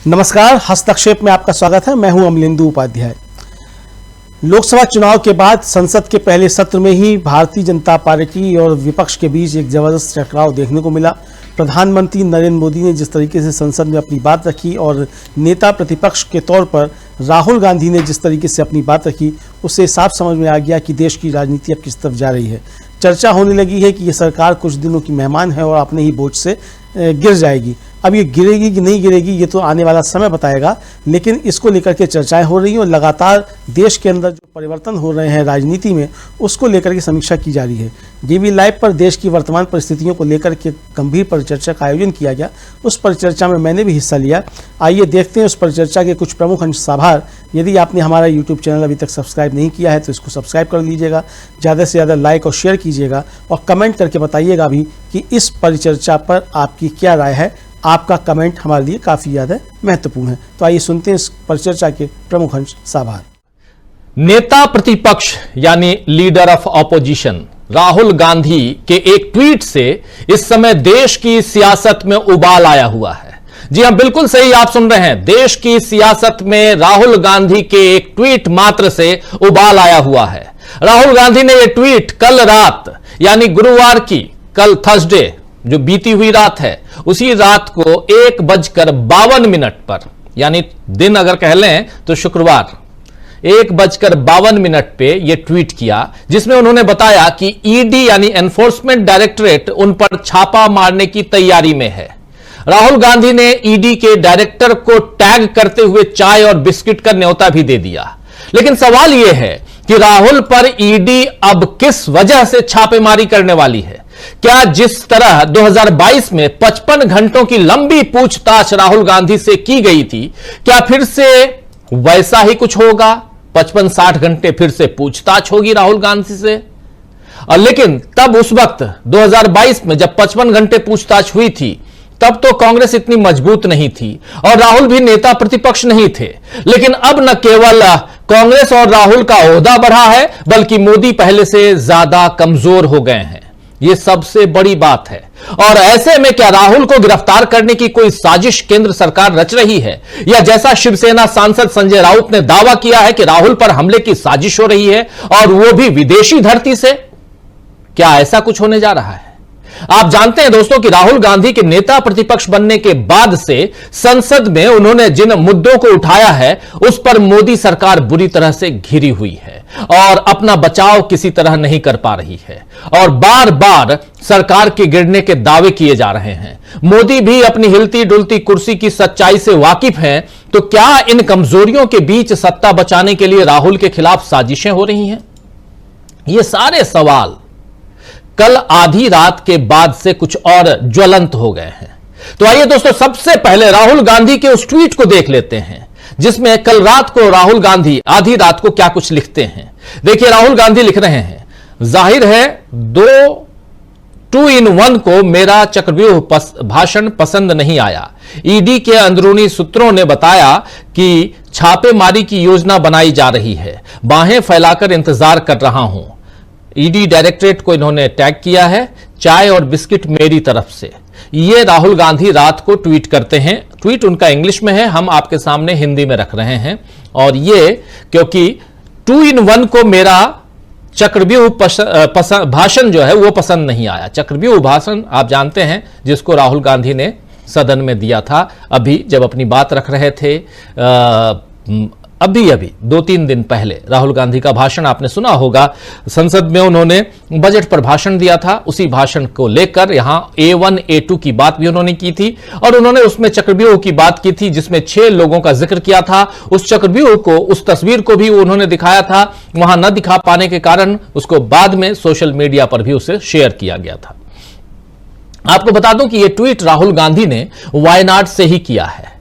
नमस्कार, हस्तक्षेप में आपका स्वागत है। मैं हूं अमलेंदु उपाध्याय। लोकसभा चुनाव के बाद संसद के पहले सत्र में ही भारतीय जनता पार्टी और विपक्ष के बीच एक जबरदस्त टकराव देखने को मिला। प्रधानमंत्री नरेंद्र मोदी ने जिस तरीके से संसद में अपनी बात रखी और नेता प्रतिपक्ष के तौर पर राहुल गांधी ने जिस तरीके से अपनी बात रखी, उससे साफ समझ में आ गया कि देश की राजनीति अब किस तरफ जा रही है। चर्चा होने लगी है कि ये सरकार कुछ दिनों की मेहमान है और अपने ही बोझ से गिर जाएगी। अब ये गिरेगी कि नहीं गिरेगी ये तो आने वाला समय बताएगा, लेकिन इसको लेकर के चर्चाएं हो रही हैं और लगातार देश के अंदर जो परिवर्तन हो रहे हैं राजनीति में, उसको लेकर के समीक्षा की जा रही है। डीवी लाइव पर देश की वर्तमान परिस्थितियों को लेकर के गंभीर परिचर्चा का आयोजन किया गया। उस परिचर्चा में मैंने भी हिस्सा लिया। आइए देखते हैं उस परिचर्चा के कुछ प्रमुख अंशसाभार। यदि आपने हमारा यूट्यूब चैनल अभी तक सब्सक्राइब नहीं किया है तो इसको सब्सक्राइब कर लीजिएगा, ज़्यादा से ज़्यादा लाइक और शेयर कीजिएगा और कमेंट करके बताइएगा भी कि इस परिचर्चा पर आपकी क्या राय है। आपका कमेंट हमारे लिए काफ़ी ज़्यादा महत्वपूर्ण है। तो आइए सुनते हैं इस परिचर्चा के प्रमुख अंशसाभार। नेता प्रतिपक्ष यानी leader of opposition Rahul Gandhi के एक ट्वीट से इस समय देश की सियासत में उबाल आया हुआ है। जी हां, बिल्कुल सही आप सुन रहे हैं। देश की सियासत में राहुल गांधी के एक ट्वीट मात्र से उबाल आया हुआ है। राहुल गांधी ने यह ट्वीट कल रात यानी गुरुवार की, कल थर्सडे जो बीती हुई रात है, उसी रात को 1:52 पर, यानी दिन अगर कह लें तो शुक्रवार, 1:52 पे यह ट्वीट किया, जिसमें उन्होंने बताया कि ईडी यानी एनफोर्समेंट डायरेक्टरेट उन पर छापा मारने की तैयारी में है। राहुल गांधी ने ईडी के डायरेक्टर को टैग करते हुए चाय और बिस्किट का न्योता भी दे दिया। लेकिन सवाल यह है कि राहुल पर ईडी अब किस वजह से छापेमारी करने वाली है। क्या जिस तरह 2022 में 55 घंटों की लंबी पूछताछ राहुल गांधी से की गई थी, क्या फिर से वैसा ही कुछ होगा? 55-60 घंटे फिर से पूछताछ होगी राहुल गांधी से। लेकिन तब उस वक्त 2022 में जब 55 घंटे पूछताछ हुई थी, तब तो कांग्रेस इतनी मजबूत नहीं थी और राहुल भी नेता प्रतिपक्ष नहीं थे। लेकिन अब न केवल कांग्रेस और राहुल का ओहदा बढ़ा है, बल्कि मोदी पहले से ज्यादा कमजोर हो गए हैं। यह सबसे बड़ी बात है। और ऐसे में क्या राहुल को गिरफ्तार करने की कोई साजिश केंद्र सरकार रच रही है, या जैसा शिवसेना सांसद संजय राउत ने दावा किया है कि राहुल पर हमले की साजिश हो रही है और वो भी विदेशी धरती से? क्या ऐसा कुछ होने जा रहा है? आप जानते हैं दोस्तों कि राहुल गांधी के नेता प्रतिपक्ष बनने के बाद से संसद में उन्होंने जिन मुद्दों को उठाया है, उस पर मोदी सरकार बुरी तरह से घिरी हुई है और अपना बचाव किसी तरह नहीं कर पा रही है और बार बार सरकार के गिरने के दावे किए जा रहे हैं। मोदी भी अपनी हिलती डुलती कुर्सी की सच्चाई से वाकिफ हैं। तो क्या इन कमजोरियों के बीच सत्ता बचाने के लिए राहुल के खिलाफ साजिशें हो रही हैं? ये सारे सवाल कल आधी रात के बाद से कुछ और ज्वलंत हो गए हैं। तो आइए दोस्तों, सबसे पहले राहुल गांधी के उस ट्वीट को देख लेते हैं, जिसमें कल रात को राहुल गांधी आधी रात को क्या कुछ लिखते हैं। देखिए, राहुल गांधी लिख रहे हैं, जाहिर है 2 in 1 को मेरा चक्रव्यूह भाषण पसंद नहीं आया। ईडी के अंदरूनी सूत्रों ने बताया कि छापेमारी की योजना बनाई जा रही है। बाहें फैलाकर इंतजार कर रहा हूं। ईडी डायरेक्टरेट को इन्होंने टैग किया है, चाय और बिस्किट मेरी तरफ से। ये राहुल गांधी रात को ट्वीट करते हैं। ट्वीट उनका इंग्लिश में है, हम आपके सामने हिंदी में रख रहे हैं। और ये क्योंकि 2 in 1 को मेरा चक्रव्यूह भाषण जो है वो पसंद नहीं आया। चक्रव्यूह भाषण आप जानते हैं, जिसको राहुल गांधी ने सदन में दिया था, अभी जब अपनी बात रख रहे थे। अभी 2-3 दिन पहले राहुल गांधी का भाषण आपने सुना होगा। संसद में उन्होंने बजट पर भाषण दिया था। उसी भाषण को लेकर यहां A1 A2 की बात भी उन्होंने की थी और उन्होंने उसमें चक्रव्यूह की बात की थी, जिसमें 6 लोगों का जिक्र किया था। उस चक्रव्यूह को, उस तस्वीर को भी उन्होंने दिखाया था। वहां न दिखा पाने के कारण उसको बाद में सोशल मीडिया पर भी उसे शेयर किया गया था। आपको बता दूं कि यह ट्वीट राहुल गांधी ने वायनाड से ही किया है।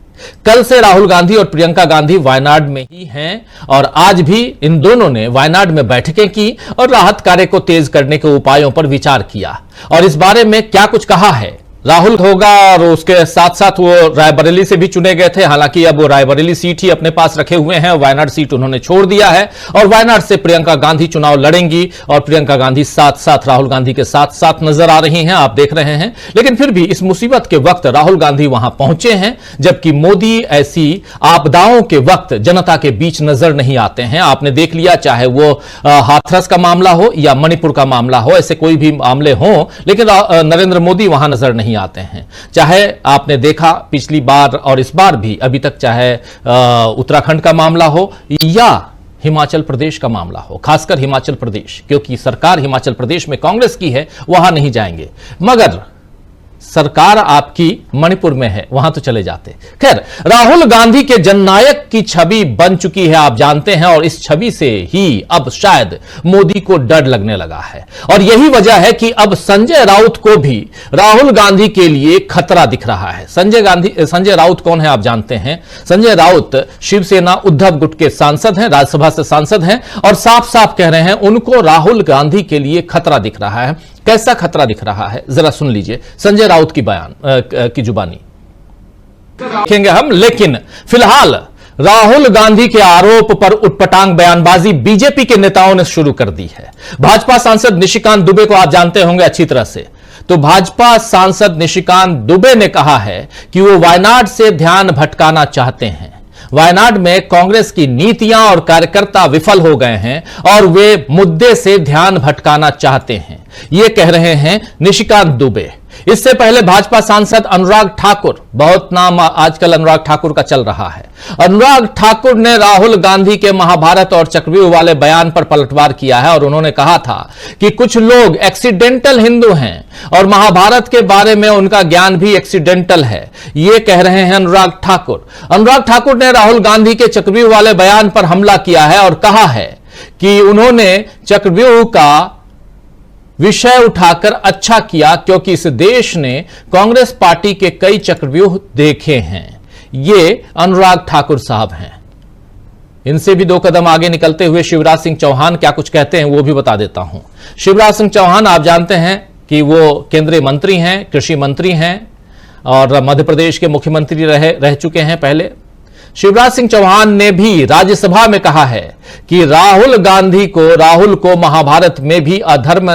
कल से राहुल गांधी और प्रियंका गांधी वायनाड में ही हैं और आज भी इन दोनों ने वायनाड में बैठकें की और राहत कार्य को तेज करने के उपायों पर विचार किया। और इस बारे में क्या कुछ कहा है, राहुल होगा और उसके साथ साथ वो रायबरेली से भी चुने गए थे। हालांकि अब वो रायबरेली सीट ही अपने पास रखे हुए हैं, वायनाड सीट उन्होंने छोड़ दिया है और वायनाड से प्रियंका गांधी चुनाव लड़ेंगी और प्रियंका गांधी साथ साथ राहुल गांधी के साथ साथ नजर आ रही हैं, आप देख रहे हैं। लेकिन फिर भी इस मुसीबत के वक्त राहुल गांधी वहां पहुंचे हैं, जबकि मोदी ऐसी आपदाओं के वक्त जनता के बीच नजर नहीं आते हैं। आपने देख लिया, चाहे वो हाथरस का मामला हो या मणिपुर का मामला हो, ऐसे कोई भी मामले हों, लेकिन नरेंद्र मोदी वहां नजर नहीं आते हैं। चाहे आपने देखा पिछली बार और इस बार भी, अभी तक चाहे उत्तराखंड का मामला हो या हिमाचल प्रदेश का मामला हो, खासकर हिमाचल प्रदेश, क्योंकि सरकार हिमाचल प्रदेश में कांग्रेस की है, वहां नहीं जाएंगे। मगर सरकार आपकी मणिपुर में है, वहां तो चले जाते। खैर, राहुल गांधी के जननायक की छवि बन चुकी है, आप जानते हैं, और इस छवि से ही अब शायद मोदी को डर लगने लगा है। और यही वजह है कि अब संजय राउत को भी राहुल गांधी के लिए खतरा दिख रहा है। संजय राउत कौन है आप जानते हैं? संजय राउत शिवसेना उद्धव गुट के सांसद हैं, राज्यसभा से सांसद हैं, और साफ साफ कह रहे हैं उनको राहुल गांधी के लिए खतरा दिख रहा है। कैसा खतरा दिख रहा है, जरा सुन लीजिए संजय राउत की बयान की जुबानी देखेंगे हम। लेकिन फिलहाल राहुल गांधी के आरोप पर उटपटांग बयानबाजी बीजेपी के नेताओं ने शुरू कर दी है। भाजपा सांसद निशिकांत दुबे को आप जानते होंगे अच्छी तरह से। तो भाजपा सांसद निशिकांत दुबे ने कहा है कि वो वायनाड से ध्यान भटकाना चाहते हैं। वायनाड में कांग्रेस की नीतियां और कार्यकर्ता विफल हो गए हैं और वे मुद्दे से ध्यान भटकाना चाहते हैं, ये कह रहे हैं निशिकांत दुबे। इससे पहले भाजपा सांसद अनुराग ठाकुर, बहुत नाम आजकल अनुराग ठाकुर का चल रहा है, अनुराग ठाकुर ने राहुल गांधी के महाभारत और चक्रव्यूह वाले बयान पर पलटवार किया है और उन्होंने कहा था कि कुछ लोग एक्सीडेंटल हिंदू हैं और महाभारत के बारे में उनका ज्ञान भी एक्सीडेंटल है, ये कह रहे हैं अनुराग ठाकुर। अनुराग ठाकुर ने राहुल गांधी के चक्रव्यूह वाले बयान पर हमला किया है और कहा है कि उन्होंने चक्रव्यूह का विषय उठाकर अच्छा किया क्योंकि इस देश ने कांग्रेस पार्टी के कई चक्रव्यूह देखे हैं। ये अनुराग ठाकुर साहब हैं। इनसे भी दो कदम आगे निकलते हुए शिवराज सिंह चौहान क्या कुछ कहते हैं वो भी बता देता हूं। शिवराज सिंह चौहान आप जानते हैं कि वो केंद्रीय मंत्री हैं, कृषि मंत्री हैं और मध्य प्रदेश के मुख्यमंत्री रह चुके हैं पहले। शिवराज सिंह चौहान ने भी राज्यसभा में कहा है कि राहुल को महाभारत में भी अधर्म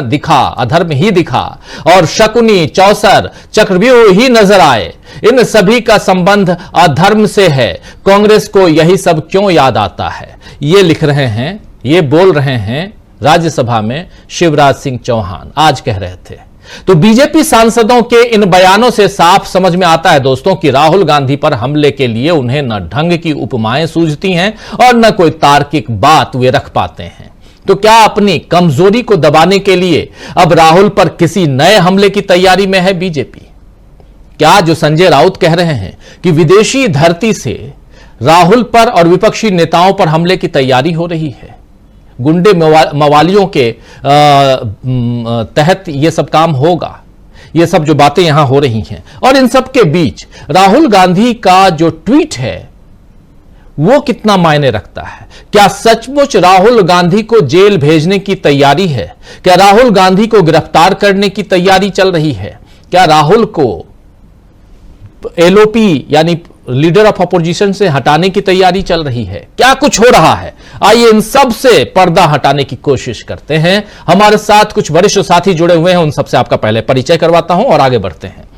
ही दिखा और शकुनी, चौसर, चक्रव्यूह ही नजर आए। इन सभी का संबंध अधर्म से है। कांग्रेस को यही सब क्यों याद आता है? ये लिख रहे हैं, ये बोल रहे हैं राज्यसभा में शिवराज सिंह चौहान, आज कह रहे थे। तो बीजेपी सांसदों के इन बयानों से साफ समझ में आता है दोस्तों कि राहुल गांधी पर हमले के लिए उन्हें न ढंग की उपमाएं सूझती हैं और न कोई तार्किक बात वे रख पाते हैं। तो क्या अपनी कमजोरी को दबाने के लिए अब राहुल पर किसी नए हमले की तैयारी में है बीजेपी? क्या जो संजय राउत कह रहे हैं कि विदेशी धरती से राहुल पर और विपक्षी नेताओं पर हमले की तैयारी हो रही है, गुंडे मवालियों के तहत यह सब काम होगा, ये सब जो बातें यहां हो रही हैं। और इन सब के बीच राहुल गांधी का जो ट्वीट है वो कितना मायने रखता है? क्या सचमुच राहुल गांधी को जेल भेजने की तैयारी है? क्या राहुल गांधी को गिरफ्तार करने की तैयारी चल रही है? क्या राहुल को एलओपी यानी लीडर ऑफ अपोजिशन से हटाने की तैयारी चल रही है? क्या कुछ हो रहा है? आइए इन सब से पर्दा हटाने की कोशिश करते हैं। हमारे साथ कुछ वरिष्ठ साथी जुड़े हुए हैं, उन सबसे आपका पहले परिचय करवाता हूं और आगे बढ़ते हैं।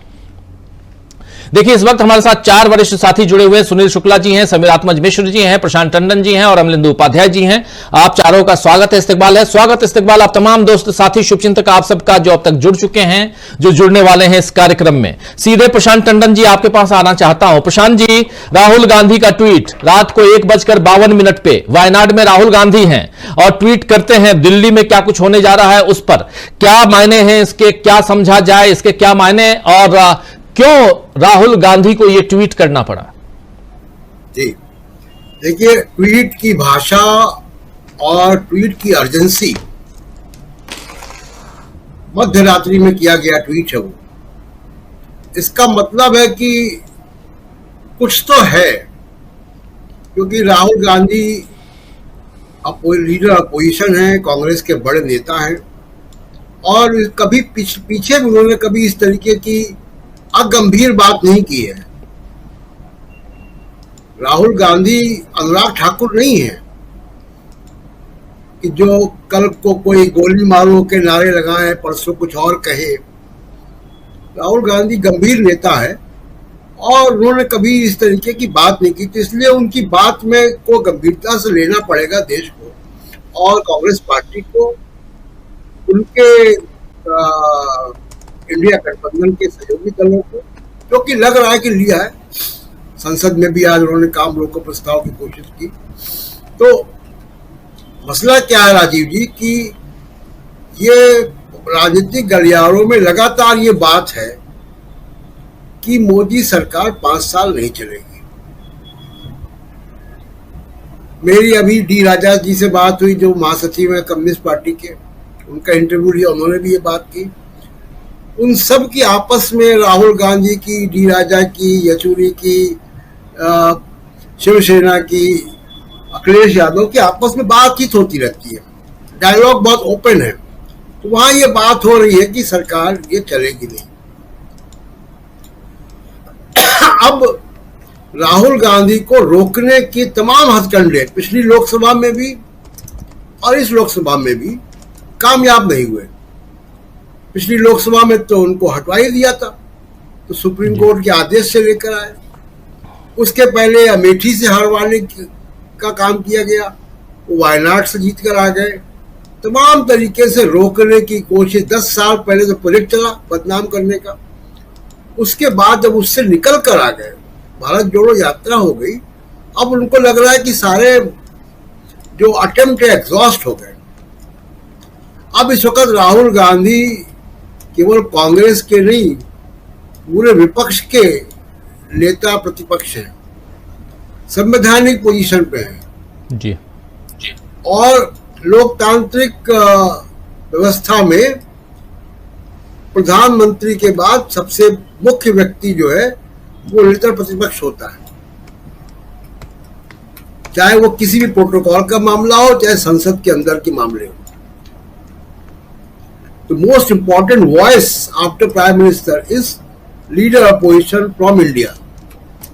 देखिए, इस वक्त हमारे साथ 4 वरिष्ठ साथी जुड़े हुए हैं। सुनील शुक्ला जी हैं, समीरात्मज मिश्र जी हैं, प्रशांत टंडन जी हैं और अमलिंदु उपाध्याय जी हैं। आप चारों का स्वागत है, इस्तकबाल है। स्वागत इस्तकबाल आप तमाम दोस्त साथी शुभचिंतक आप सबका जो अब तक जुड़ चुके हैं, जो जुड़ने वाले हैं इस कार्यक्रम में। सीधे प्रशांत टंडन जी आपके पास आना चाहता हूं। प्रशांत जी, राहुल गांधी का ट्वीट रात को 1:52 पे वायनाड में राहुल गांधी हैं और ट्वीट करते हैं दिल्ली में क्या कुछ होने जा रहा है, उस पर क्या मायने हैं इसके, क्या समझा जाए, इसके क्या मायने और क्यों राहुल गांधी को यह ट्वीट करना पड़ा? जी देखिए, ट्वीट की भाषा और ट्वीट की अर्जेंसी, मध्य रात्रि में किया गया ट्वीट है वो। इसका मतलब है कि कुछ तो है, क्योंकि राहुल गांधी लीडर अपोजिशन है, कांग्रेस के बड़े नेता हैं और कभी पीछे उन्होंने कभी इस तरीके की अगंभीर बात नहीं की है। राहुल गांधी अनुराग ठाकुर नहीं है कि जो कल को कोई गोली मारो के नारे लगाए, परसों कुछ और कहे। राहुल गांधी गंभीर नेता है और उन्होंने कभी इस तरीके की बात नहीं की, तो इसलिए उनकी बात में को गंभीरता से लेना पड़ेगा देश को और कांग्रेस पार्टी को, उनके इंडिया गठबंधन के सहयोगी दलों को, जो कि लग रहा है कि लिया है। संसद में भी आज उन्होंने काम रोको प्रस्ताव की कोशिश की। तो मसला क्या है राजीव जी कि ये राजनीतिक गलियारों में लगातार ये बात है कि मोदी सरकार 5 साल नहीं चलेगी। मेरी अभी डी राजा जी से बात हुई, जो महासचिव है कम्युनिस्ट पार्टी के, उनका इंटरव्यू लिया, उन्होंने भी ये बात की। उन सब की आपस में, राहुल गांधी की, डी राजा की, येचुरी की, शिवसेना की, अखिलेश यादव की आपस में बातचीत होती रहती है, डायलॉग बहुत ओपन है। तो वहां ये बात हो रही है कि सरकार ये चलेगी नहीं। अब राहुल गांधी को रोकने की तमाम हथकंडे पिछली लोकसभा में भी और इस लोकसभा में भी कामयाब नहीं हुए। पिछली लोकसभा में तो उनको हटवा ही दिया था, तो सुप्रीम कोर्ट के आदेश से लेकर आए। उसके पहले अमेठी से हरवाने का काम किया गया, वो वायनाड से जीत कर आ गए। तमाम तरीके से रोकने की कोशिश, 10 साल पहले तो प्रोजेक्ट चला बदनाम करने का। उसके बाद जब उससे निकल कर आ गए, भारत जोड़ो यात्रा हो गई, अब उनको लग रहा है कि सारे जो अटेम्प्ट है एग्जॉस्ट हो गए। अब इस वक्त राहुल गांधी केवल कांग्रेस के नहीं, पूरे विपक्ष के नेता प्रतिपक्ष हैं, संवैधानिक पोजीशन पे हैं जी। और लोकतांत्रिक व्यवस्था में प्रधानमंत्री के बाद सबसे मुख्य व्यक्ति जो है वो नेता प्रतिपक्ष होता है, चाहे वो किसी भी प्रोटोकॉल का मामला हो, चाहे संसद के अंदर के मामले हो। The most important voice after Prime Minister is leader opposition from India,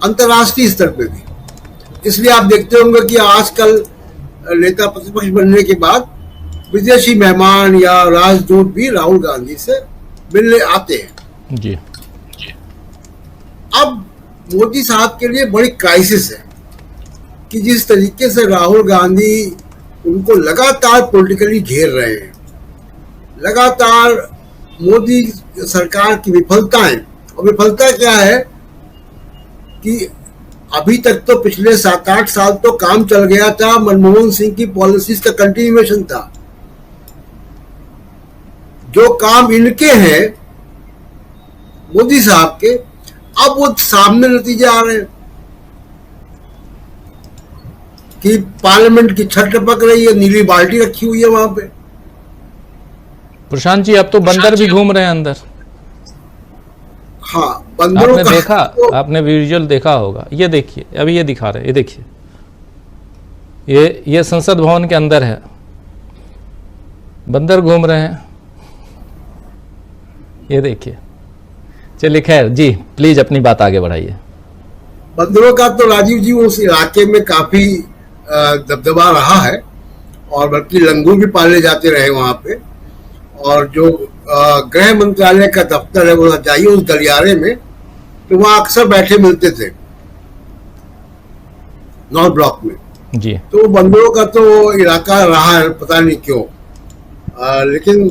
अंतर्राष्ट्रीय स्तर पे भी। इसलिए आप देखते होंगे कि आजकल नेता प्रतिपक्ष बनने के बाद विदेशी मेहमान या राजदूत भी राहुल गांधी से मिलने आते हैं जी। अब मोदी साहब के लिए बड़ी क्राइसिस है कि जिस तरीके से राहुल गांधी उनको लगातार पॉलिटिकली घेर रहे हैं, लगातार मोदी सरकार की विफलताएं, और विफलता क्या है कि अभी तक तो पिछले 7-8 साल तो काम चल गया था, मनमोहन सिंह की पॉलिसीज का कंटिन्यूएशन था। जो काम इनके हैं मोदी साहब के, अब वो सामने नतीजे आ रहे हैं कि पार्लियामेंट की छत टपक रही है, नीली बाल्टी रखी हुई है वहां पे। प्रशांत जी, अब तो बंदर भी घूम रहे हैं अंदर। हाँ, बंदरों आपने का देखा, तो, आपने विजुअल देखा होगा। ये देखिए, अभी ये दिखा रहे हैं, ये देखिए, ये संसद भवन के अंदर है, बंदर घूम रहे हैं, ये देखिए। चलिए खैर जी, प्लीज अपनी बात आगे बढ़ाइए। बंदरों का तो राजीव जी उस इलाके में काफी दबदबा रहा है, और बल्कि लंगूर भी पाले जाते रहे वहां पे। और जो गृह मंत्रालय का दफ्तर है वो जाइए उस गलियारे में, तो वहां अक्सर बैठे मिलते थे नॉर्थ ब्लॉक में जी। तो बंदरों का तो इलाका रहा है, पता नहीं क्यों। लेकिन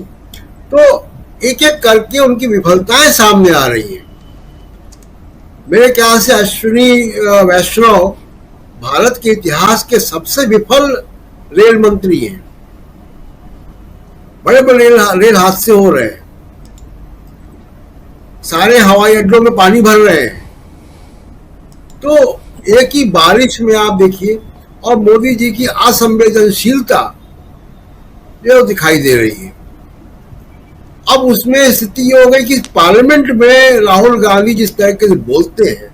तो एक एक करके उनकी विफलताएं सामने आ रही हैं। मेरे ख्याल से अश्विनी वैष्णव भारत के इतिहास के सबसे विफल रेल मंत्री हैं। बड़े बड़े रेल हादसे हो रहे हैं, सारे हवाई अड्डों में पानी भर रहे हैं। तो एक ही बारिश में आप देखिए, और मोदी जी की असंवेदनशीलता जो दिखाई दे रही है। अब उसमें स्थिति ये हो गई कि पार्लियामेंट में राहुल गांधी जिस तरीके से बोलते हैं,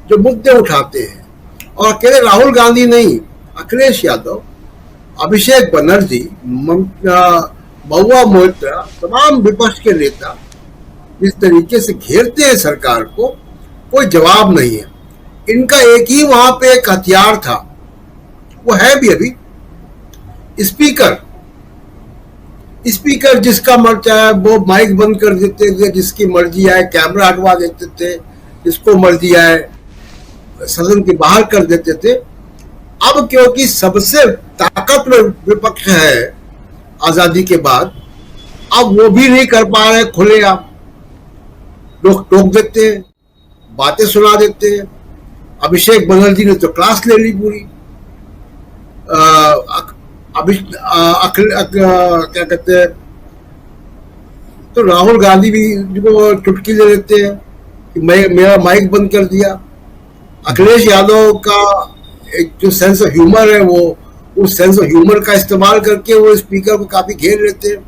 जो मुद्दे उठाते हैं, और अकेले राहुल गांधी नहीं, अखिलेश यादव, अभिषेक बनर्जी, महुआ मोइत्रा, तमाम विपक्ष के नेता जिस तरीके से घेरते हैं सरकार को, कोई जवाब नहीं है। इनका एक ही वहां पे एक हथियार था, वो है भी अभी, स्पीकर जिसका मन चाहे वो माइक बंद कर देते थे, जिसकी मर्जी आए कैमरा हटवा देते थे, जिसको मर्जी आए सदन के बाहर कर देते थे। अब क्योंकि सबसे ताकतवर विपक्ष है आजादी के बाद, अब वो भी नहीं कर पा रहे खुलेआम, लोग टोक देते हैं, बातें सुना देते हैं। अभिषेक बनर्जी ने तो क्लास ले ली पूरी। क्या कहते हैं, तो राहुल गांधी भी को चुटकी ले लेते हैं कि मेरा माइक बंद कर दिया। अखिलेश यादव का एक जो सेंस ऑफ ह्यूमर है, वो उस सेंस ऑफ ह्यूमर का इस्तेमाल करके वो स्पीकर को काफी घेर लेते हैं।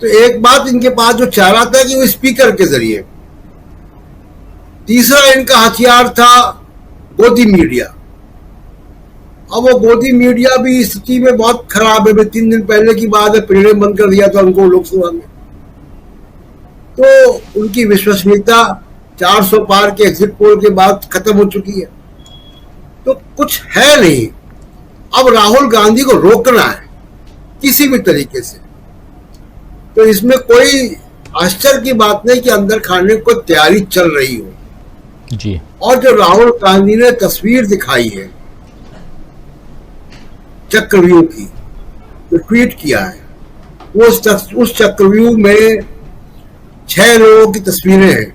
तो एक बात इनके पास जो चाह रहा था कि वो स्पीकर के जरिए। तीसरा इनका हथियार था गोदी मीडिया। अब वो गोदी मीडिया भी स्थिति में बहुत खराब है। 3 दिन पहले की बात है, प्रेरणा बंद कर दिया था उनको लोकसभा में। तो उनकी विश्वसनीयता 400 पार के एग्जिट पोल के बाद खत्म हो चुकी है, तो कुछ है नहीं। अब राहुल गांधी को रोकना है किसी भी तरीके से। तो इसमें कोई आश्चर्य की बात नहीं कि अंदर खाने को तैयारी चल रही हो जी। और जो राहुल गांधी ने तस्वीर दिखाई है चक्रव्यूह की, जो ट्वीट किया है, वो उस चक्रव्यूह में 6 लोगों की तस्वीरें हैं।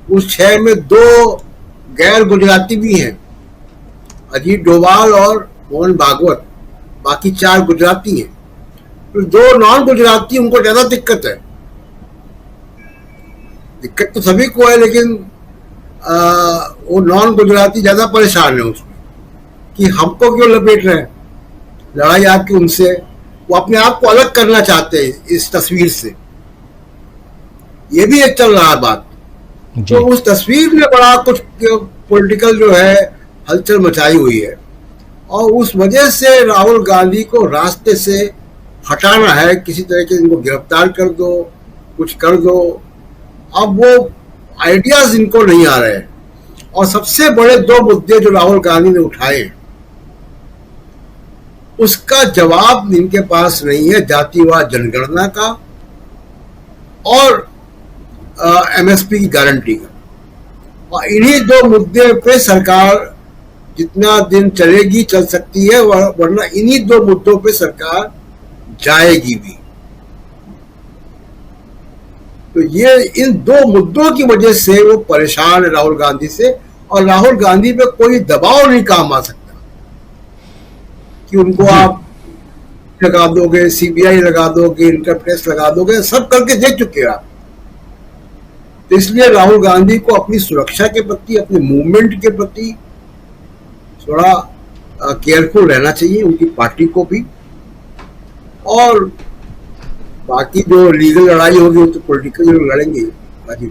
उस 6 में 2 गैर गुजराती भी हैं, अजीत डोभाल और मोहन भागवत, बाकी 4 गुजराती हैं। तो 2 नॉन गुजराती, उनको ज्यादा दिक्कत है। दिक्कत तो सभी को है, लेकिन वो नॉन गुजराती ज्यादा परेशान है उसमें कि हमको क्यों लपेट रहे हैं, लड़ाई आपकी उनसे। वो अपने आप को अलग करना चाहते हैं इस तस्वीर से। ये भी एक चल रहा बात। तो उस तस्वीर में बड़ा कुछ पॉलिटिकल जो है हलचल मचाई हुई है, और उस वजह से राहुल गांधी को रास्ते से हटाना है। किसी तरह के इनको गिरफ्तार कर दो, कुछ कर दो। अब वो आइडियाज इनको नहीं आ रहे हैं। और सबसे बड़े 2 मुद्दे जो राहुल गांधी ने उठाए, उसका जवाब इनके पास नहीं है। जातिवाद जनगणना का और एमएसपी की गारंटी का। और इन्हीं 2 मुद्दे पे सरकार जितना दिन चलेगी चल सकती है, वरना इन्हीं 2 मुद्दों पे सरकार जाएगी भी। तो ये इन 2 मुद्दों की वजह से वो परेशान है राहुल गांधी से। और राहुल गांधी पे कोई दबाव नहीं काम आ सकता कि उनको आप लगा दोगे, सीबीआई लगा दोगे, इनकम टैक्स लगा दोगे, सब करके देख चुके हैं आप। तो इसलिए राहुल गांधी को अपनी सुरक्षा के प्रति, अपने मूवमेंट के प्रति थोड़ा केयरफुल रहना चाहिए, उनकी पार्टी को भी। और बाकी जो लीगल लड़ाई होगी वो तो पॉलिटिकल लड़ेंगे बाकी।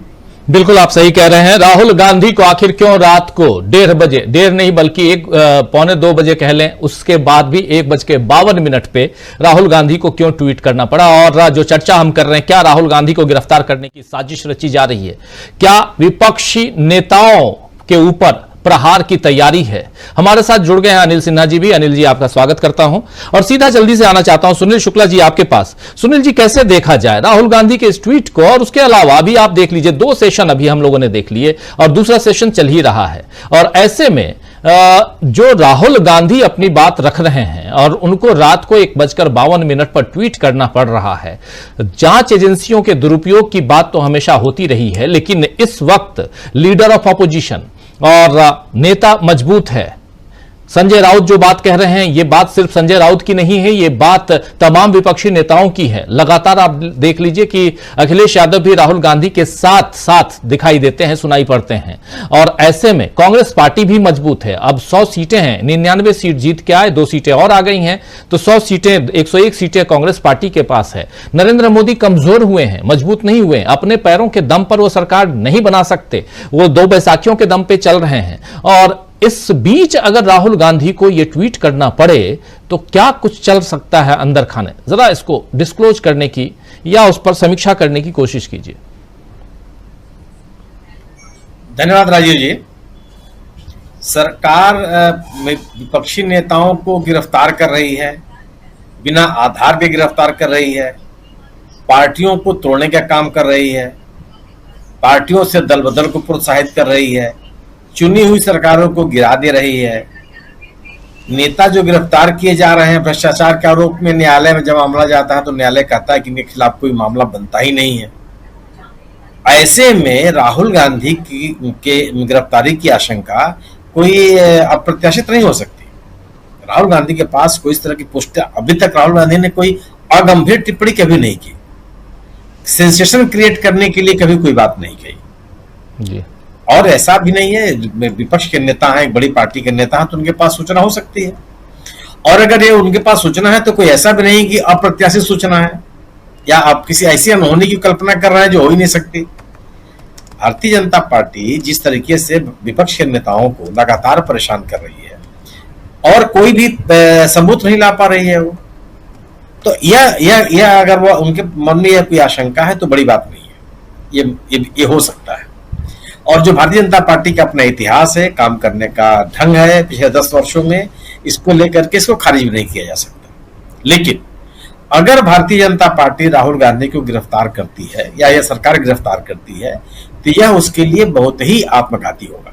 बिल्कुल आप सही कह रहे हैं। राहुल गांधी को आखिर क्यों रात को 1:30 बजे, देर नहीं बल्कि 1:45 बजे कह लें, उसके बाद भी 1:52 पे राहुल गांधी को क्यों ट्वीट करना पड़ा? और जो चर्चा हम कर रहे हैं, क्या राहुल गांधी को गिरफ्तार करने की साजिश रची जा रही है? क्या विपक्षी नेताओं के ऊपर प्रहार की तैयारी है? हमारे साथ जुड़ गए हैं अनिल सिन्हा जी भी। अनिल जी, आपका स्वागत करता हूं और सीधा जल्दी से आना चाहता हूं सुनील शुक्ला जी आपके पास। सुनील जी, कैसे देखा जाए राहुल गांधी के इस ट्वीट को? और उसके अलावा अभी आप देख लीजिए, 2 सेशन अभी हम लोगों ने देख लिए और दूसरा सेशन चल ही रहा है। और ऐसे में जो राहुल गांधी अपनी बात रख रहे हैं और उनको रात को 1:52 पर ट्वीट करना पड़ रहा है। जांच एजेंसियों के दुरुपयोग की बात तो हमेशा होती रही है, लेकिन इस वक्त लीडर ऑफ ऑपोजिशन और नेता मजबूत है। संजय राउत जो बात कह रहे हैं, ये बात सिर्फ संजय राउत की नहीं है, ये बात तमाम विपक्षी नेताओं की है। लगातार आप देख लीजिए कि अखिलेश यादव भी राहुल गांधी के साथ साथ दिखाई देते हैं, सुनाई पड़ते हैं। और ऐसे में कांग्रेस पार्टी भी मजबूत है। अब 100 सीटें हैं, 99 सीट जीत के आए, 2 सीटें और आ गई हैं, तो 100 सीटें, 101 सीटें कांग्रेस पार्टी के पास है। नरेंद्र मोदी कमजोर हुए हैं, मजबूत नहीं हुए। अपने पैरों के दम पर वो सरकार नहीं बना सकते, वो 2 बैसाखियों के दम पे चल रहे हैं। और इस बीच अगर राहुल गांधी को यह ट्वीट करना पड़े तो क्या कुछ चल सकता है अंदर खाने? जरा इसको डिस्क्लोज करने की या उस पर समीक्षा करने की कोशिश कीजिए। धन्यवाद राजीव जी। सरकार विपक्षी नेताओं को गिरफ्तार कर रही है, बिना आधार के गिरफ्तार कर रही है, पार्टियों को तोड़ने का काम कर रही है, पार्टियों से दल बदल को प्रोत्साहित कर रही है, चुनी हुई सरकारों को गिरा दे रही है। नेता जो गिरफ्तार किए जा रहे हैं भ्रष्टाचार के आरोप में, न्यायालय में जब मामला जाता है तो न्यायालय कहता है कि इनके खिलाफ कोई मामला बनता ही नहीं है। ऐसे में राहुल गांधी के गिरफ्तारी की आशंका कोई अप्रत्याशित नहीं हो सकती। राहुल गांधी के पास कोई इस तरह की पुष्टि, अभी तक राहुल गांधी ने कोई अगंभीर टिप्पणी कभी नहीं की, सेंसेशन क्रिएट करने के लिए कभी कोई बात नहीं कही जी। और ऐसा भी नहीं है, विपक्ष के नेता हैं, एक बड़ी पार्टी के नेता हैं, तो उनके पास सूचना हो सकती है। और अगर ये उनके पास सूचना है तो कोई ऐसा भी नहीं कि अप्रत्याशित सूचना है या आप किसी ऐसी अनहोनी की कल्पना कर रहे हैं जो हो ही नहीं सकती। भारतीय जनता पार्टी जिस तरीके से विपक्ष के नेताओं को लगातार परेशान कर रही है और कोई भी सबूत नहीं ला पा रही है वो, तो यह अगर वो उनके मन में यह कोई आशंका है तो बड़ी बात नहीं है, ये हो सकता है। और जो भारतीय जनता पार्टी का अपना इतिहास है, काम करने का ढंग है पिछले 10 वर्षों में, इसको लेकर के इसको खारिज भी नहीं किया जा सकता। लेकिन अगर भारतीय जनता पार्टी राहुल गांधी को गिरफ्तार करती है या यह सरकार गिरफ्तार करती है तो यह उसके लिए बहुत ही आत्मघाती होगा।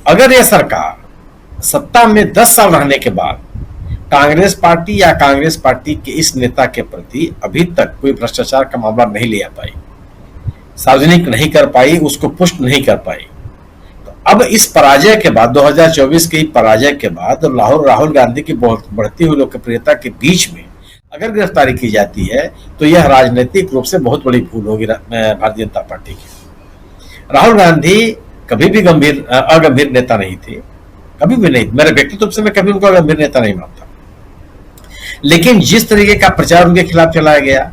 अगर यह सरकार सत्ता में 10 साल रहने के बाद कांग्रेस पार्टी या कांग्रेस पार्टी के इस नेता के प्रति अभी तक कोई भ्रष्टाचार का मामला नहीं ले आ पाई, सार्वजनिक नहीं कर पाई, उसको पुष्ट नहीं कर पाई, तो अब इस पराजय के बाद 2024 की पराजय के बाद राहुल गांधी की बढ़ती हुई लोकप्रियता के बीच में अगर गिरफ्तारी की जाती है तो यह राजनीतिक रूप से बहुत बड़ी भूल होगी भारतीय जनता पार्टी की। राहुल गांधी कभी भी अगंभीर नेता नहीं थे, कभी भी नहीं। मेरे व्यक्तित्व रूप से मैं कभी उनको अगंभीर नेता नहीं मानता, लेकिन जिस तरीके का प्रचार उनके खिलाफ चलाया गया,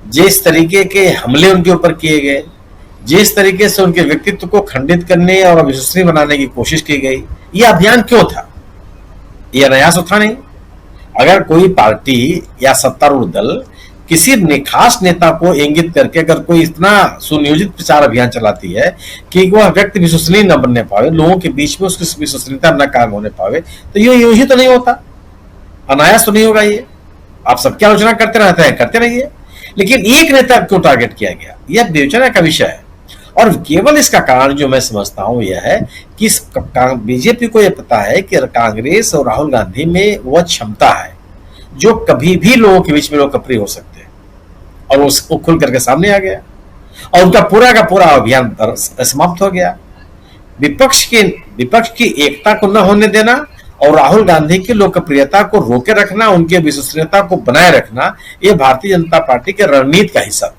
जिस तरीके के हमले उनके ऊपर किए गए, जिस तरीके से उनके व्यक्तित्व को खंडित करने और अविश्वसनीय बनाने की कोशिश की गई, यह अभियान क्यों था? यह अनायास तो था नहीं। अगर कोई पार्टी या सत्तारूढ़ दल किसी खास नेता को इंगित करके अगर कोई इतना सुनियोजित प्रचार अभियान चलाती है कि वह व्यक्ति विश्वसनीय न बनने पावे, लोगों के बीच में उसकी विश्वसनीयता न कायम होने पावे, तो ये यूं ही तो नहीं होता, अनायास तो नहीं होगा। ये आप सबकी आलोचना करते रहते हैं, करते रहिए, लेकिन एक नेता को टारगेट किया गया, यह विवेचना का विषय है। और केवल इसका कारण जो मैं समझता हूं यह है कि बीजेपी को यह पता है कि कांग्रेस और राहुल गांधी में वह क्षमता है जो कभी भी लोगों के बीच में लोकप्रिय हो सकते हैं, और वो खुल करके सामने आ गया और उनका पूरा का पूरा अभियान समाप्त हो गया। विपक्ष की एकता को न होने देना और राहुल गांधी की लोकप्रियता को रोके रखना, उनके विश्वसनीयता को बनाए रखना, यह भारतीय जनता पार्टी के रणनीति का हिस्सा था,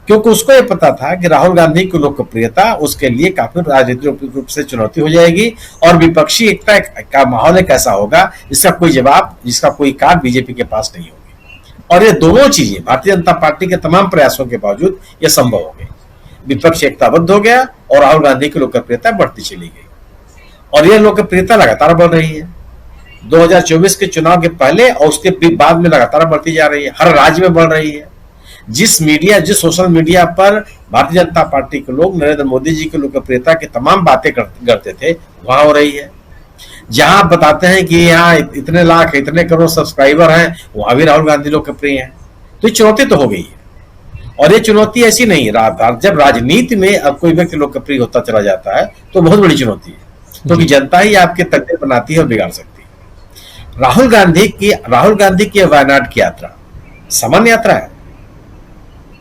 क्योंकि उसको यह पता था कि राहुल गांधी की लोकप्रियता उसके लिए काफी राजनीतिक रूप से चुनौती हो जाएगी और विपक्षी एकता का माहौल एक ऐसा होगा जिसका कोई जवाब, जिसका कोई कार्ड बीजेपी के पास नहीं होगी। और ये दोनों चीजें भारतीय जनता पार्टी के तमाम प्रयासों के बावजूद यह संभव हो गई। विपक्ष एकताबद्ध हो गया और राहुल गांधी की लोकप्रियता बढ़ती चली गई, और यह लोकप्रियता लगातार बढ़ रही है। 2024 के चुनाव के पहले और उसके बाद में लगातार बढ़ती जा रही है, हर राज्य में बढ़ रही है। जिस सोशल मीडिया पर भारतीय जनता पार्टी के लोग नरेंद्र मोदी जी की लोकप्रियता की तमाम बातें करते थे, वहां हो रही है। जहां बताते हैं कि यहाँ इतने लाख, इतने करोड़ सब्सक्राइबर हैं, वहां भी राहुल गांधी लोकप्रिय हैं। तो ये चुनौती तो हो गई है, और ये चुनौती ऐसी नहीं, जब राजनीति में अब कोई व्यक्ति लोकप्रिय होता चला जाता है तो बहुत बड़ी चुनौती है, क्योंकि जनता ही आपके तकदीर बनाती है और बिगाड़ सकती है। राहुल गांधी की वायनाड की यात्रा सामान्य यात्रा है।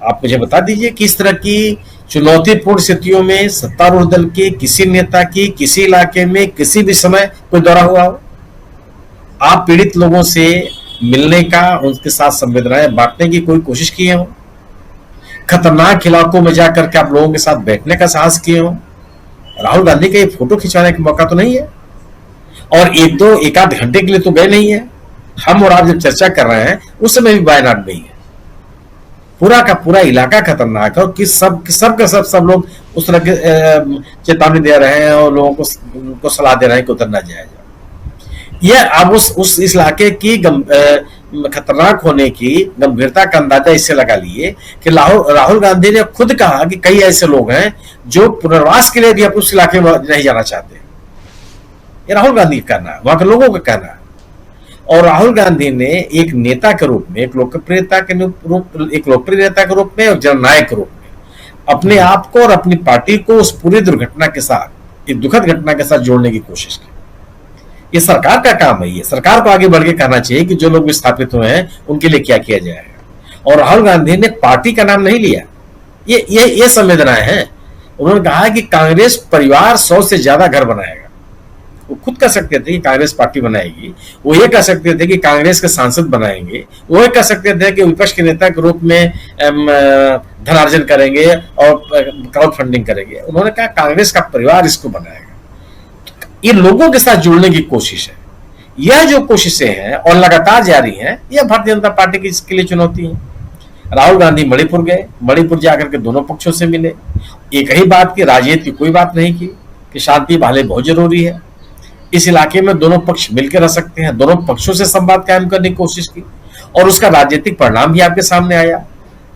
आप मुझे बता दीजिए किस तरह की चुनौतीपूर्ण स्थितियों में सत्तारूढ़ दल के किसी नेता की किसी इलाके में किसी भी समय कोई दौरा हुआ हो? आप पीड़ित लोगों से मिलने का, उनके साथ संवेदनाएं बांटने की कोई कोशिश किए हो? खतरनाक इलाकों में जाकर के आप लोगों के साथ बैठने का साहस किए हो? राहुल गांधी का ये फोटो खिंचवाने का मौका तो नहीं है, और एक आध घंटे के लिए तो गए नहीं है। हम और आप जब चर्चा कर रहे हैं उस समय भी वायनाड में ही है। पूरा का पूरा इलाका खतरनाक है, और सब लोग उस तरह के चेतावनी दे रहे हैं और लोगों को सलाह दे रहे हैं कि उतर ना जाए। यह अब उस इलाके की खतरनाक होने की गंभीरता का अंदाजा इससे लगा लिए कि राहुल गांधी ने खुद कहा कि कई ऐसे लोग हैं जो पुनर्वास के लिए भी उस इलाके में नहीं जाना चाहते। ये राहुल गांधी का कहना है, वहां के लोगों का कहना है। और राहुल गांधी ने एक नेता के रूप में, एक लोकप्रिय नेता के रूप में और जननायक के रूप में अपने आप को और अपनी पार्टी को उस पूरी दुर्घटना के साथ, एक दुखद घटना के साथ जोड़ने की कोशिश की। ये सरकार का काम है, ये सरकार को आगे बढ़ के कहना चाहिए कि जो लोग विस्थापित हुए हैं उनके लिए क्या किया जाएगा। और राहुल गांधी ने पार्टी का नाम नहीं लिया, ये संवेदनाएं हैं। उन्होंने कहा कि कांग्रेस परिवार 100 से ज्यादा घर बनाएगा। वो खुद कह सकते थे कि कांग्रेस पार्टी बनाएगी, वो ये कह सकते थे कि कांग्रेस के सांसद बनाएंगे, वो ये कह सकते थे कि विपक्ष के नेता के रूप में धनार्जन करेंगे और क्राउड फंडिंग करेंगे। उन्होंने कहा कांग्रेस का परिवार इसको बनाएगा। ये लोगों के साथ जुड़ने की कोशिश है। यह जो कोशिशें हैं और लगातार जारी हैं, यह भारतीय जनता पार्टी की इसके लिए चुनौती है। राहुल गांधी मणिपुर गए, मणिपुर जाकर के दोनों पक्षों से मिले, एक ही बात की, राजनीति की कोई बात नहीं की कि शांति बहाली बहुत जरूरी है, इस इलाके में दोनों पक्ष मिलकर रह सकते हैं। दोनों पक्षों से संवाद कायम करने की कोशिश की और उसका राजनीतिक परिणाम भी आपके सामने आया।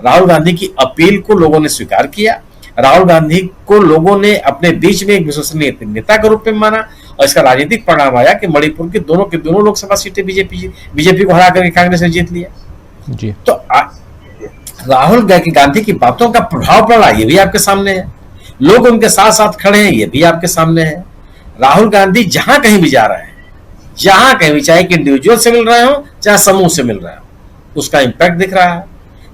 राहुल गांधी की अपील को लोगों ने स्वीकार किया, राहुल गांधी को लोगों ने अपने बीच में एक विश्वसनीय नेता के रूप में माना और इसका राजनीतिक परिणाम आया कि मणिपुर की दोनों लोकसभा सीटें बीजेपी को हरा करके कांग्रेस ने जीत लिया। जी। तो राहुल गांधी की बातों का प्रभाव पड़ा, ये भी आपके सामने है। लोग उनके साथ साथ खड़े हैं, ये भी आपके सामने है। राहुल गांधी जहां कहीं भी जा रहे हैं, जहां कहीं भी, चाहे कि इंडिविजुअल से मिल रहे हो चाहे समूह से मिल रहे हो, उसका इंपैक्ट दिख रहा है।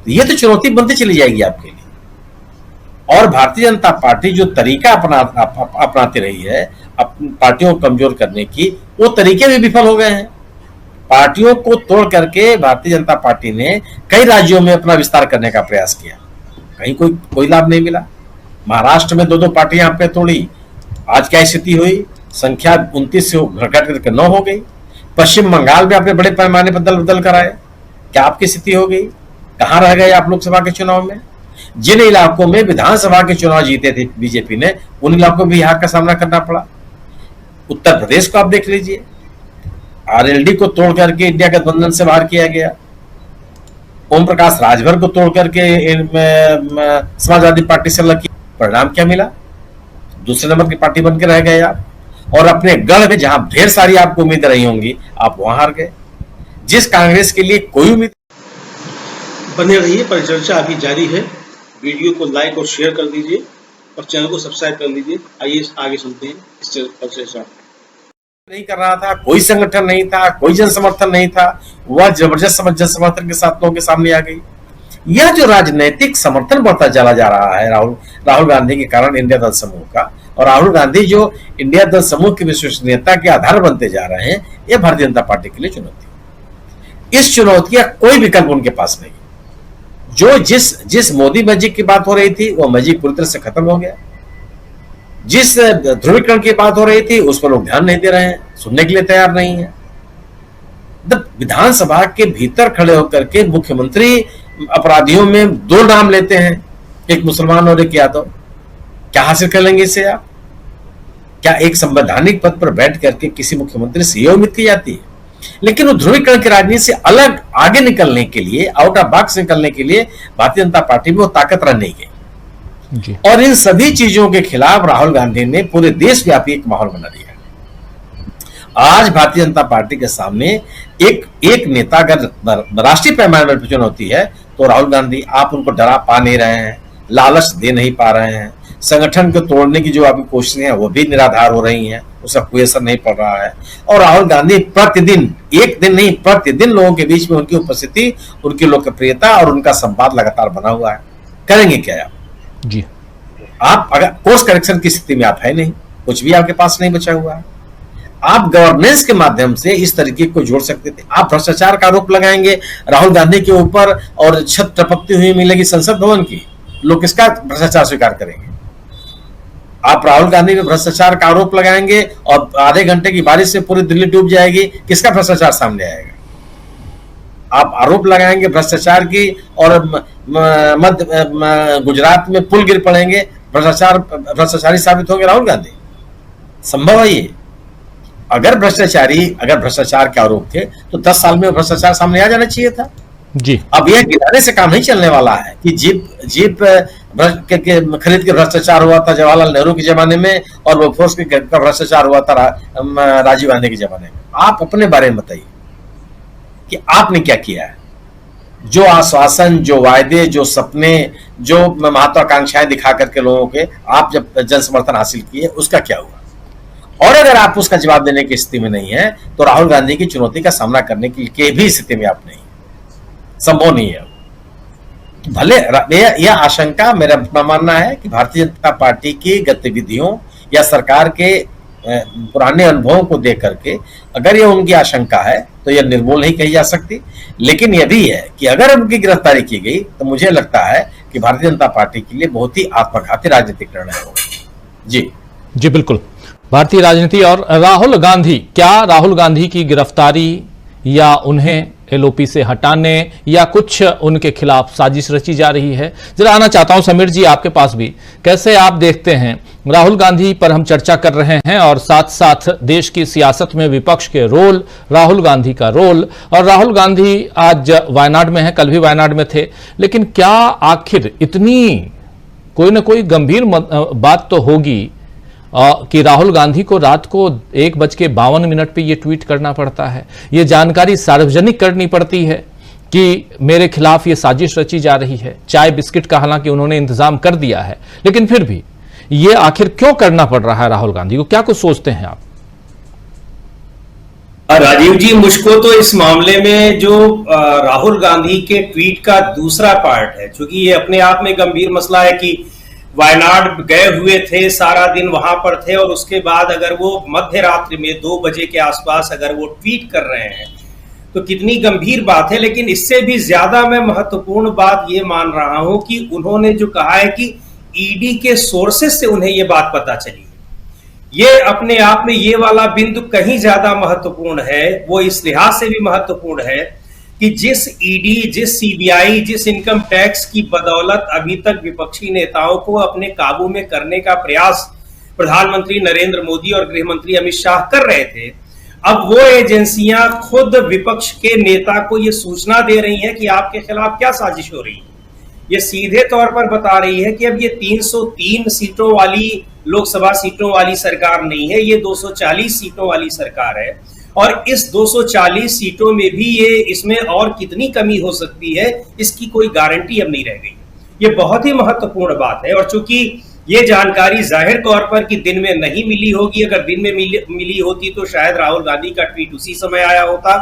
ये तो चुनौती बनती चली जाएगी आपके लिए। और भारतीय जनता पार्टी जो तरीका अपनाती रही है अपनी पार्टियों को कमजोर करने की, वो तरीके भी विफल हो गए हैं। पार्टियों को तोड़ करके भारतीय जनता पार्टी ने कई राज्यों में अपना विस्तार करने का प्रयास किया, कहीं कोई लाभ नहीं मिला। महाराष्ट्र में 2 पार्टियां आपने तोड़ी, आज क्या स्थिति हुई, संख्या 29 से घट करके 9 हो गई। पश्चिम बंगाल में आपने बड़े पैमाने पर बदल कराए, क्या आपकी स्थिति हो गई, कहां रह गए आप लोकसभा के चुनाव में। जिन इलाकों में विधानसभा के चुनाव जीते थे बीजेपी ने, उन इलाकों में बिहार का सामना करना पड़ा। उत्तर प्रदेश को आप देख लीजिए, आरएलडी को तोड़ करके इंडिया गठबंधन से बाहर किया गया, ओम प्रकाश राजभर को तोड़ करके समाजवादी पार्टी से अलग किया। परिणाम क्या मिला, दूसरे नंबर की पार्टी बन के रह गए आप। और अपने गढ़ में जहां ढेर सारी आपको उम्मीद रही होंगी, आप वहां हार गए। जिस कांग्रेस के लिए कोई उम्मीद। बने रहिए, परिचर्चा अभी जारी है। वीडियो को लाइक और शेयर कर दीजिए और चैनल को सब्सक्राइब कर लीजिए। आइए आगे सुनते हैं इस परिचर्चा। नहीं कर रहा था, कोई संगठन नहीं था, कोई जन समर्थन नहीं था, वह जबरदस्त जन समर्थन के साथ लोगों के सामने आ गई। यह जो राजनीतिक समर्थन बढ़ता चला जा रहा है राहुल गांधी के कारण इंडिया दल समूह का, और राहुल गांधी जो इंडिया दल समूह की विश्वसनीयता के आधार बनते जा रहे हैं, यह भारतीय जनता पार्टी के लिए चुनौती है। इस चुनौती का कोई विकल्प उनके पास नहीं। जो जिस मोदी मैजिक की बात हो रही थी, वो मैजिक पूरी तरह से खत्म हो गया। जिस ध्रुवीकरण की बात हो रही थी, उस पर लोग ध्यान नहीं दे रहे हैं, सुनने के लिए तैयार नहीं है। विधानसभा के भीतर खड़े होकर के मुख्यमंत्री अपराधियों में 2 नाम लेते हैं, एक मुसलमान और एक यादव। क्या हासिल कर लेंगे इससे आप? क्या एक संवैधानिक पद पर बैठ करके किसी मुख्यमंत्री से यह उम्मीद की जाती है? लेकिन वो ध्रुवीकरण की राजनीति से अलग आगे निकलने के लिए, आउट ऑफ बॉक्स निकलने के लिए भारतीय जनता पार्टी में वो ताकत रह नहीं गई। और इन सभी चीजों के खिलाफ राहुल गांधी ने पूरे देशव्यापी एक माहौल बना दिया। आज भारतीय जनता पार्टी के सामने एक नेता अगर राष्ट्रीय पैमाने पर चुनौती है, तो राहुल गांधी, आप उनको डरा पा नहीं रहे हैं, लालच दे नहीं पा रहे हैं, संगठन को तोड़ने की जो आपकी कोशिशें हैं वो भी निराधार हो रही हैं, उसका कोई असर नहीं पड़ रहा है। और राहुल गांधी प्रतिदिन, एक दिन नहीं प्रतिदिन लोगों के बीच में उनकी उपस्थिति, उनकी लोकप्रियता और उनका संवाद लगातार बना हुआ है। करेंगे क्या आप? जी, आप अगर कोर्स करेक्शन की स्थिति में आप है नहीं, कुछ भी आपके पास नहीं बचा हुआ है। आप गवर्नेंस के माध्यम से इस तरीके को जोड़ सकते थे। आप भ्रष्टाचार का आरोप लगाएंगे राहुल गांधी के ऊपर और छत टपकती हुई मिलेगी संसद भवन की, लोग किसका भ्रष्टाचार स्वीकार करेंगे? आप राहुल गांधी पे भ्रष्टाचार का आरोप लगाएंगे और आधे घंटे की बारिश से पूरी दिल्ली डूब जाएगी, किसका भ्रष्टाचार सामने आएगा? आप आरोप लगाएंगे भ्रष्टाचार की और मध्य गुजरात में पुल गिर पड़ेंगे, भ्रष्टाचारी साबित होंगे राहुल गांधी? संभव है ये? अगर भ्रष्टाचार के आरोप थे तो 10 साल में भ्रष्टाचार सामने आ जाना चाहिए था जी। अब यह गिराने से काम नहीं चलने वाला है कि जीप खरीद के भ्रष्टाचार हुआ था जवाहरलाल नेहरू के जमाने में और वर्कफोर्स का भ्रष्टाचार हुआ था राजीव गांधी के जमाने में। आप अपने बारे में बताइए कि आपने क्या किया है। जो आश्वासन, जो वायदे, जो सपने, जो महत्वाकांक्षाएं दिखा करके लोगों के आप जब जन समर्थन हासिल किए, उसका क्या हुआ। और अगर आप उसका जवाब देने की स्थिति में नहीं है तो राहुल गांधी की चुनौती का सामना करने की भी स्थिति में आप नहीं, संभव नहीं है। भले यह आशंका मेरा मानना है कि भारतीय जनता पार्टी की गतिविधियों या सरकार के पुराने अनुभवों को देख करके अगर यह उनकी आशंका है तो यह निर्मूल नहीं कही जा सकती। लेकिन यह भी है कि अगर उनकी गिरफ्तारी की गई तो मुझे लगता है कि भारतीय जनता पार्टी के लिए बहुत ही आत्मघाती राजनीतिक निर्णय होगा। जी बिल्कुल। भारतीय राजनीति और राहुल गांधी, क्या राहुल गांधी की गिरफ्तारी या उन्हें एलओपी से हटाने या कुछ उनके खिलाफ साजिश रची जा रही है? जरा आना चाहता हूं समीर जी आपके पास भी, कैसे आप देखते हैं? राहुल गांधी पर हम चर्चा कर रहे हैं और साथ साथ देश की सियासत में विपक्ष के रोल, राहुल गांधी का रोल। और राहुल गांधी आज वायनाड में है, कल भी वायनाड में थे, लेकिन क्या आखिर इतनी कोई ना कोई गंभीर बात तो होगी कि राहुल गांधी को रात को 1:52 पे ये ट्वीट करना पड़ता है, ये जानकारी सार्वजनिक करनी पड़ती है कि मेरे खिलाफ ये साजिश रची जा रही है। चाय बिस्किट का हालांकि उन्होंने इंतजाम कर दिया है, लेकिन फिर भी ये आखिर क्यों करना पड़ रहा है राहुल गांधी को? क्या कुछ सोचते हैं आप? राजीव जी, मुझको तो इस मामले में जो राहुल गांधी के ट्वीट का दूसरा पार्ट है, क्योंकि ये अपने आप में गंभीर मसला है कि वायनाड गए हुए थे, सारा दिन वहां पर थे और उसके बाद अगर वो मध्य रात्रि में 2 बजे के आसपास अगर वो ट्वीट कर रहे हैं तो कितनी गंभीर बात है। लेकिन इससे भी ज्यादा मैं महत्वपूर्ण बात ये मान रहा हूं कि उन्होंने जो कहा है कि ईडी के सोर्सेस से उन्हें ये बात पता चली, ये अपने आप में ये वाला बिंदु कहीं ज्यादा महत्वपूर्ण है। वो इस लिहाज से भी महत्वपूर्ण है कि जिस ईडी, जिस सीबीआई, जिस इनकम टैक्स की बदौलत अभी तक विपक्षी नेताओं को अपने काबू में करने का प्रयास प्रधानमंत्री नरेंद्र मोदी और गृह मंत्री अमित शाह कर रहे थे, अब वो एजेंसियां खुद विपक्ष के नेता को ये सूचना दे रही हैं कि आपके खिलाफ क्या साजिश हो रही है। ये सीधे तौर पर बता रही है कि अब ये 303 सीटों वाली लोकसभा सीटों वाली सरकार नहीं है, ये 240 सीटों वाली सरकार है। और इस 240 सीटों में भी ये इसमें और कितनी कमी हो सकती है इसकी कोई गारंटी अब नहीं रह गई। ये बहुत ही महत्वपूर्ण बात है। और चूंकि ये जानकारी जाहिर तौर पर कि दिन में नहीं मिली होगी, अगर दिन में मिली होती तो शायद राहुल गांधी का ट्वीट उसी समय आया होता।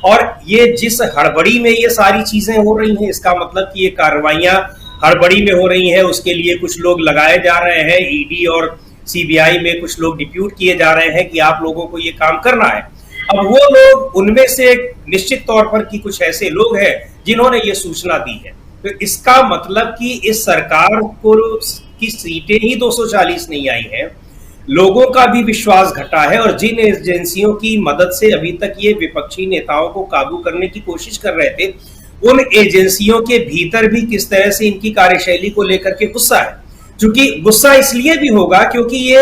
और ये जिस हड़बड़ी में ये सारी चीजें हो रही हैं, इसका मतलब कि ये कार्रवाइयां हड़बड़ी में हो रही हैं, उसके लिए कुछ लोग लगाए जा रहे हैं। ईडी और सीबीआई में कुछ लोग डिप्यूट किए जा रहे हैं कि आप लोगों को ये काम करना है। अब वो लोग, उनमें से निश्चित तौर पर कि कुछ ऐसे लोग हैं जिन्होंने ये सूचना दी है, तो इसका मतलब कि इस सरकार को की सीटें ही 240 नहीं आई हैं, लोगों का भी विश्वास घटा है। और जिन एजेंसियों की मदद से अभी तक ये विपक्षी नेताओं को काबू करने की कोशिश कर रहे थे, उन एजेंसियों के भीतर भी किस तरह से इनकी कार्यशैली को लेकर के गुस्सा है। क्योंकि गुस्सा इसलिए भी होगा क्योंकि ये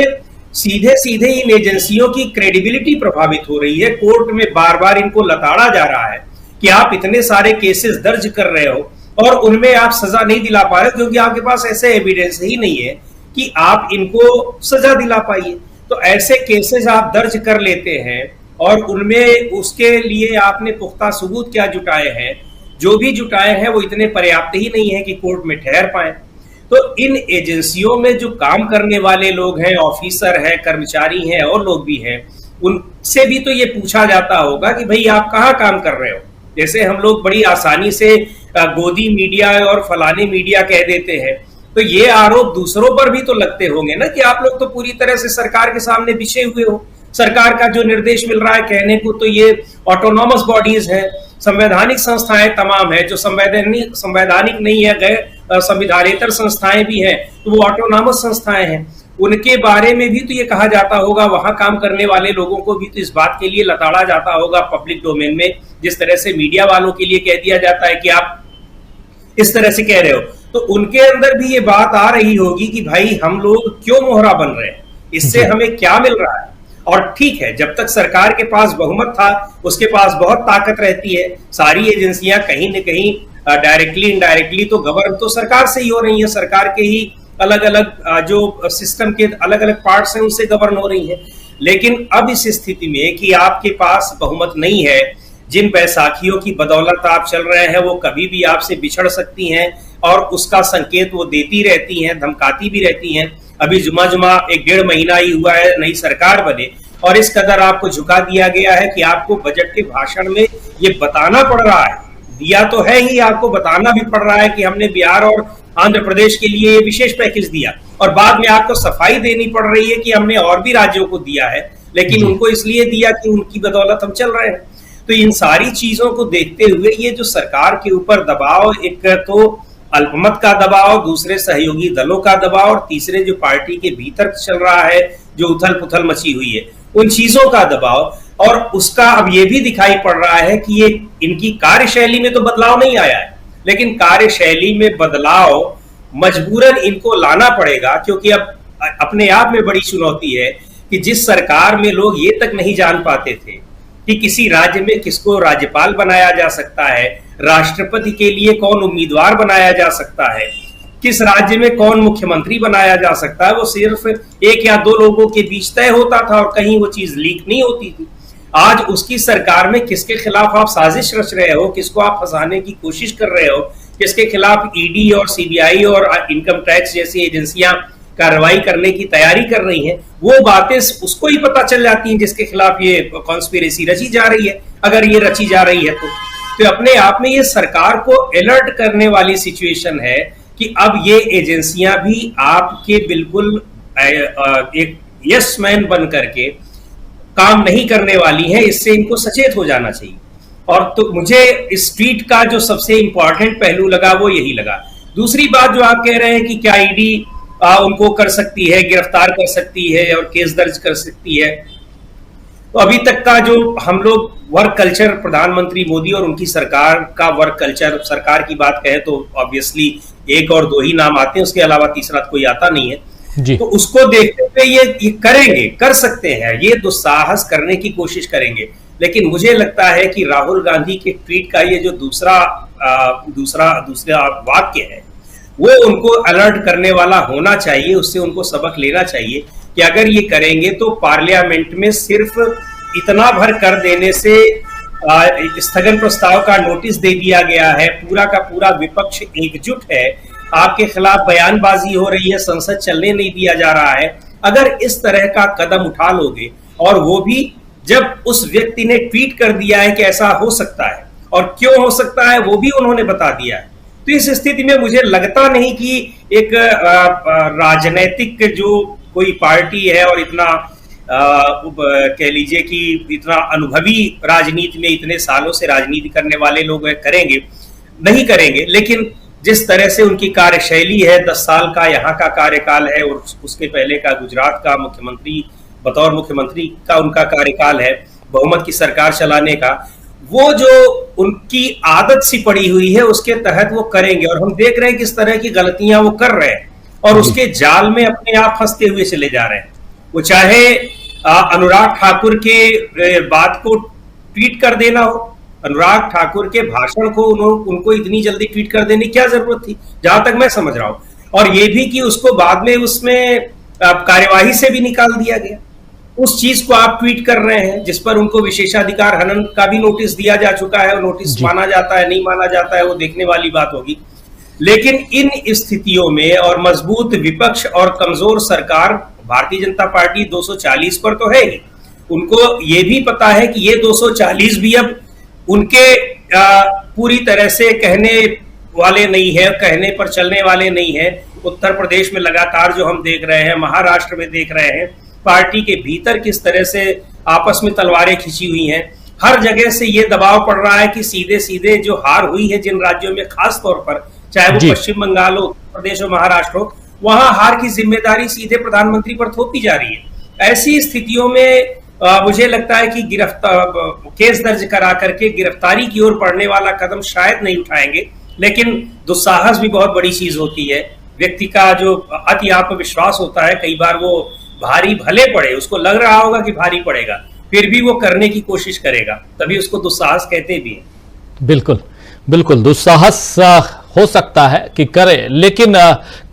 सीधे सीधे इन एजेंसियों की क्रेडिबिलिटी प्रभावित हो रही है। कोर्ट में बार बार इनको लताड़ा जा रहा है कि आप इतने सारे केसेस दर्ज कर रहे हो और उनमें आप सजा नहीं दिला पा रहे क्योंकि आपके पास ऐसे एविडेंस ही नहीं है कि आप इनको सजा दिला पाइए। तो ऐसे केसेस आप दर्ज कर लेते हैं और उनमें उसके लिए आपने पुख्ता सबूत क्या जुटाए हैं, जो भी जुटाए हैं वो इतने पर्याप्त ही नहीं है कि कोर्ट में ठहर पाए। तो इन एजेंसियों में जो काम करने वाले लोग हैं, ऑफिसर हैं, कर्मचारी हैं और लोग भी हैं, उनसे भी तो ये पूछा जाता होगा कि भाई आप कहाँ काम कर रहे हो। जैसे हम लोग बड़ी आसानी से गोदी मीडिया और फलाने मीडिया कह देते हैं, तो ये आरोप दूसरों पर भी तो लगते होंगे ना कि आप लोग तो पूरी तरह से सरकार के सामने बिछे हुए हो। सरकार का जो निर्देश मिल रहा है कहने को तो ये ऑटोनॉमस बॉडीज हैं, संवैधानिक संस्थाएं तमाम है, जो संवैधानिक नहीं है, गैर संविधानेतर संस्थाएं भी हैं, तो वो ऑटोनॉमस संस्थाएं हैं। उनके बारे में भी तो ये कहा जाता होगा, वहां काम करने वाले लोगों को भी तो इस बात के लिए लताड़ा जाता होगा पब्लिक डोमेन में, जिस तरह से मीडिया वालों के लिए कह दिया जाता है कि आप इस तरह से कह रहे हो। तो उनके अंदर भी ये बात आ रही होगी कि भाई हम लोग क्यों मोहरा बन रहे हैं, इससे हमें क्या मिल रहा है। और ठीक है, जब तक सरकार के पास बहुमत था, उसके पास बहुत ताकत रहती है। सारी एजेंसियां कहीं न कहीं डायरेक्टली इनडायरेक्टली तो गवर्न तो सरकार से ही हो रही है, सरकार के ही अलग अलग जो सिस्टम के अलग अलग पार्ट्स हैं उनसे गवर्न हो रही हैं। लेकिन अब इस स्थिति में कि आपके पास बहुमत नहीं है, जिन बैसाखियों की बदौलत आप चल रहे हैं वो कभी भी आपसे बिछड़ सकती हैं और उसका संकेत वो देती रहती हैं, धमकाती भी रहती हैं। अभी जुमा 1-1.5 महीना ही हुआ है नई सरकार बने और इस कदर आपको झुका दिया गया है कि आपको बजट के भाषण में ये बताना पड़ रहा है, दिया तो है ही, आपको बताना भी पड़ रहा है कि हमने बिहार और आंध्र प्रदेश के लिए ये विशेष पैकेज दिया, और बाद में आपको सफाई देनी पड़ रही है कि हमने और भी राज्यों को दिया है, लेकिन उनको इसलिए दिया कि उनकी बदौलत हम चल रहे हैं। तो इन सारी चीजों को देखते हुए ये जो सरकार के ऊपर दबाव, एक तो अल्पमत का दबाव, दूसरे सहयोगी दलों का दबाव और तीसरे जो पार्टी के भीतर चल रहा है, जो उथल पुथल मची हुई है, उन चीजों का दबाव, और उसका अब ये भी दिखाई पड़ रहा है कि ये इनकी कार्यशैली में तो बदलाव नहीं आया है, लेकिन कार्यशैली में बदलाव मजबूरन इनको लाना पड़ेगा, क्योंकि अब अपने आप में बड़ी चुनौती है कि जिस सरकार में लोग ये तक नहीं जान पाते थे कि किसी राज्य में किसको राज्यपाल बनाया जा सकता है, राष्ट्रपति के लिए कौन उम्मीदवार बनाया जा सकता है, किस राज्य में कौन मुख्यमंत्री बनाया जा सकता है, वो सिर्फ 1 या 2 लोगों के बीच तय होता था और कहीं वो चीज लीक नहीं होती थी। आज उसकी सरकार में किसके खिलाफ आप साजिश रच रहे हो, किसको आप फंसाने की कोशिश कर रहे हो, किसके खिलाफ ईडी और सीबीआई और इनकम टैक्स जैसी एजेंसियां कार्रवाई करने की तैयारी कर रही हैं, वो बातें उसको ही पता चल जाती हैं जिसके खिलाफ ये कॉन्स्पिरेसी रची जा रही है, अगर ये रची जा रही है तो अपने आप में ये सरकार को अलर्ट करने वाली सिचुएशन है कि अब ये एजेंसियां भी आपके बिल्कुल एक यस मैन बन करके काम नहीं करने वाली हैं। इससे इनको सचेत हो जाना चाहिए। और तो मुझे इस ट्वीट का जो सबसे इंपॉर्टेंट पहलू लगा वो यही लगा। दूसरी बात जो आप कह रहे हैं कि क्या ईडी उनको कर सकती है, गिरफ्तार कर सकती है और केस दर्ज कर सकती है, तो अभी तक का जो हम लोग वर्क कल्चर, प्रधानमंत्री मोदी और उनकी सरकार का वर्क कल्चर, सरकार की बात कहें तो ऑब्वियसली 1 और 2 ही नाम आते हैं, उसके अलावा तीसरा कोई आता नहीं है जी। तो उसको देखते हुए ये करेंगे, कर सकते हैं, ये दुस्साहस करने की कोशिश करेंगे। लेकिन मुझे लगता है कि राहुल गांधी के ट्वीट का ये जो दूसरा वाक्य है वो उनको अलर्ट करने वाला होना चाहिए, उससे उनको सबक लेना चाहिए कि अगर ये करेंगे तो पार्लियामेंट में सिर्फ इतना भर कर देने से स्थगन प्रस्ताव का नोटिस दे दिया गया है, पूरा का पूरा विपक्ष एकजुट है, आपके खिलाफ बयानबाजी हो रही है, संसद चलने नहीं दिया जा रहा है। अगर इस तरह का कदम उठा लोगे, और वो भी जब उस व्यक्ति ने ट्वीट कर दिया है कि ऐसा हो सकता है और क्यों हो सकता है वो भी उन्होंने बता दिया है, तो इस स्थिति में मुझे लगता नहीं कि एक राजनीतिक जो कोई पार्टी है और इतना कह लीजिए कि इतना अनुभवी राजनीति में इतने सालों से राजनीति करने वाले लोग करेंगे, नहीं करेंगे। लेकिन जिस तरह से उनकी कार्यशैली है, 10 साल का यहाँ का कार्यकाल है और उसके पहले का गुजरात का मुख्यमंत्री, बतौर मुख्यमंत्री का उनका कार्यकाल है, बहुमत की सरकार चलाने का, वो जो उनकी आदत सी पड़ी हुई है उसके तहत वो करेंगे। और हम देख रहे हैं किस तरह की गलतियां वो कर रहे हैं और उसके जाल में अपने आप फंसते हुए चले जा रहे हैं। वो चाहे अनुराग ठाकुर के बात को ट्वीट कर देना हो, अनुराग ठाकुर के भाषण को उनको इतनी जल्दी ट्वीट कर देने की क्या जरूरत थी, जहां तक मैं समझ रहा हूं, और ये भी कि उसको बाद में उसमें कार्यवाही से भी निकाल दिया गया। उस चीज को आप ट्वीट कर रहे हैं जिस पर उनको विशेषाधिकार हनन का भी नोटिस दिया जा चुका है, और नोटिस माना जाता है नहीं माना जाता है वो देखने वाली बात होगी। लेकिन इन स्थितियों में और मजबूत विपक्ष और कमजोर सरकार, भारतीय जनता पार्टी 240 पर तो है ही, उनको ये भी पता है कि ये 240 भी अब उनके पूरी तरह से कहने वाले नहीं है, कहने पर चलने वाले नहीं है। उत्तर प्रदेश में लगातार जो हम देख रहे हैं, महाराष्ट्र में देख रहे हैं, पार्टी के भीतर किस तरह से आपस में तलवारें खिंची हुई हैं। हर जगह से ये दबाव पड़ रहा है कि सीधे सीधे जो हार हुई है जिन राज्यों में, खास तौर पर चाहे वो पश्चिम बंगाल हो, उत्तर प्रदेश हो, महाराष्ट्र हो, वहां हार की जिम्मेदारी सीधे प्रधानमंत्री पर थोपी जा रही है। ऐसी स्थितियों में मुझे लगता है कि केस दर्ज करा करके गिरफ्तारी की ओर बढ़ने वाला कदम शायद नहीं उठाएंगे। लेकिन दुस्साहस भी बहुत बड़ी चीज होती है। व्यक्ति का जो अति आत्मविश्वास होता है, कई बार वो भारी भले पड़े, उसको लग रहा होगा कि भारी पड़ेगा, फिर भी वो करने की कोशिश करेगा, तभी उसको दुस्साहस कहते भी हैं। बिल्कुल बिल्कुल, दुस्साहस हो सकता है कि करे, लेकिन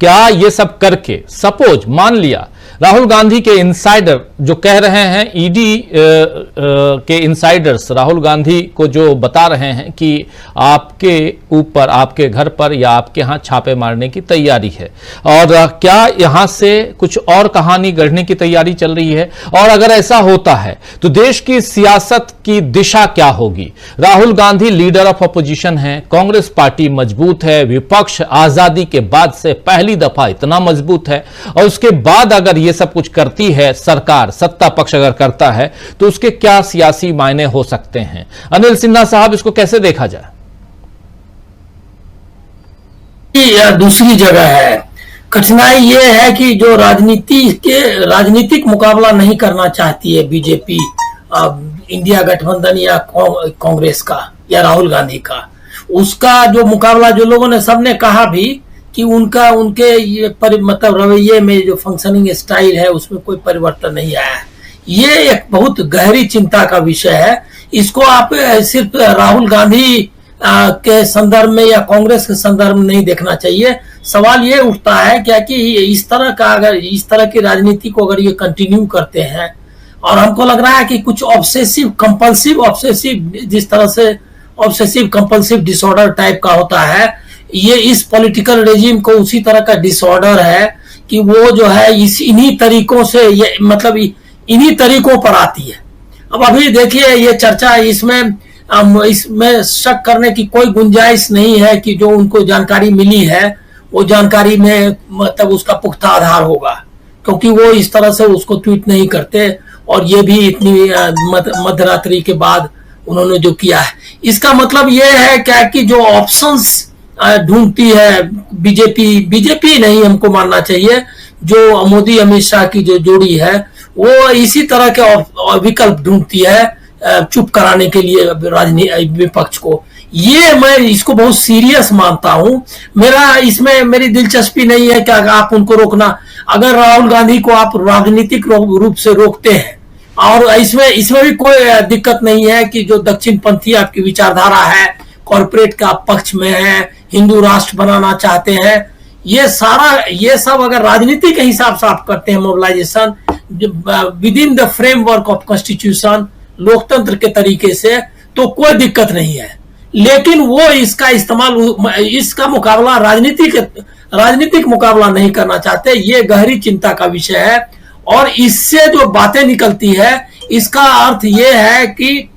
क्या ये सब करके, सपोज मान लिया राहुल गांधी के इनसाइडर जो कह रहे हैं, ईडी के इनसाइडर्स राहुल गांधी को जो बता रहे हैं कि आपके ऊपर, आपके घर पर या आपके यहां छापे मारने की तैयारी है, और क्या यहां से कुछ और कहानी गढ़ने की तैयारी चल रही है? और अगर ऐसा होता है तो देश की सियासत की दिशा क्या होगी? Rahul Gandhi leader of opposition हैं, कांग्रेस पार्टी मजबूत है, विपक्ष आजादी के बाद से पहली दफा इतना मजबूत है, और उसके बाद अगर ये सब कुछ करती है सरकार, सत्ता पक्ष अगर करता है, तो उसके क्या सियासी मायने हो सकते हैं? अनिल सिन्हा साहब, इसको कैसे देखा जाए? दूसरी जगह है, कठिनाई ये है कि जो राजनीतिक मुकाबला नहीं करना चाहती है बीजेपी, इंडिया गठबंधन या कांग्रेस का या राहुल गांधी का, उसका जो मुकाबला जो लोगों ने, सबने कहा भी कि उनके ये मतलब रवैये में जो फंक्शनिंग स्टाइल है उसमें कोई परिवर्तन नहीं आया है। ये एक बहुत गहरी चिंता का विषय है। इसको आप सिर्फ राहुल गांधी के संदर्भ में या कांग्रेस के संदर्भ में नहीं देखना चाहिए। सवाल ये उठता है क्या कि इस तरह की राजनीति को अगर ये कंटिन्यू करते हैं, और हमको लग रहा है कि कुछ ऑब्सेसिव जिस तरह से ऑब्सेसिव कंपल्सिव डिसऑर्डर टाइप का होता है, ये इस पॉलिटिकल रेजिम को उसी तरह का डिसऑर्डर है कि वो जो है इन्हीं तरीकों से, ये मतलब इन्हीं तरीकों पर आती है। अब अभी देखिए ये चर्चा, इसमें शक करने की कोई गुंजाइश नहीं है कि जो उनको जानकारी मिली है वो जानकारी में मतलब उसका पुख्ता आधार होगा, क्योंकि वो इस तरह से उसको ट्वीट नहीं करते, और ये भी इतनी मध्यरात्रि के बाद उन्होंने जो किया है, इसका मतलब ये है क्या कि जो ऑप्शंस ढूंढती है बीजेपी नहीं, हमको मानना चाहिए जो मोदी अमित शाह की जो जोड़ी है वो इसी तरह के विकल्प ढूंढती है चुप कराने के लिए विपक्ष को। ये मैं इसको बहुत सीरियस मानता हूं। मेरी दिलचस्पी नहीं है कि आप उनको रोकना, अगर राहुल गांधी को आप राजनीतिक रूप से रोकते हैं, और इसमें भी कोई दिक्कत नहीं है कि जो दक्षिण पंथी आपकी विचारधारा है, कॉर्पोरेट का पक्ष में है, हिंदू राष्ट्र बनाना चाहते हैं, ये सब अगर राजनीति के हिसाब से आप करते हैं mobilisation within the framework of constitution, लोकतंत्र के तरीके से, तो कोई दिक्कत नहीं है। लेकिन वो इसका मुकाबला राजनीतिक मुकाबला नहीं करना चाहते। ये गहरी चिंता का विषय है, और इससे जो बातें निकलती है इसका अर्थ ये है कि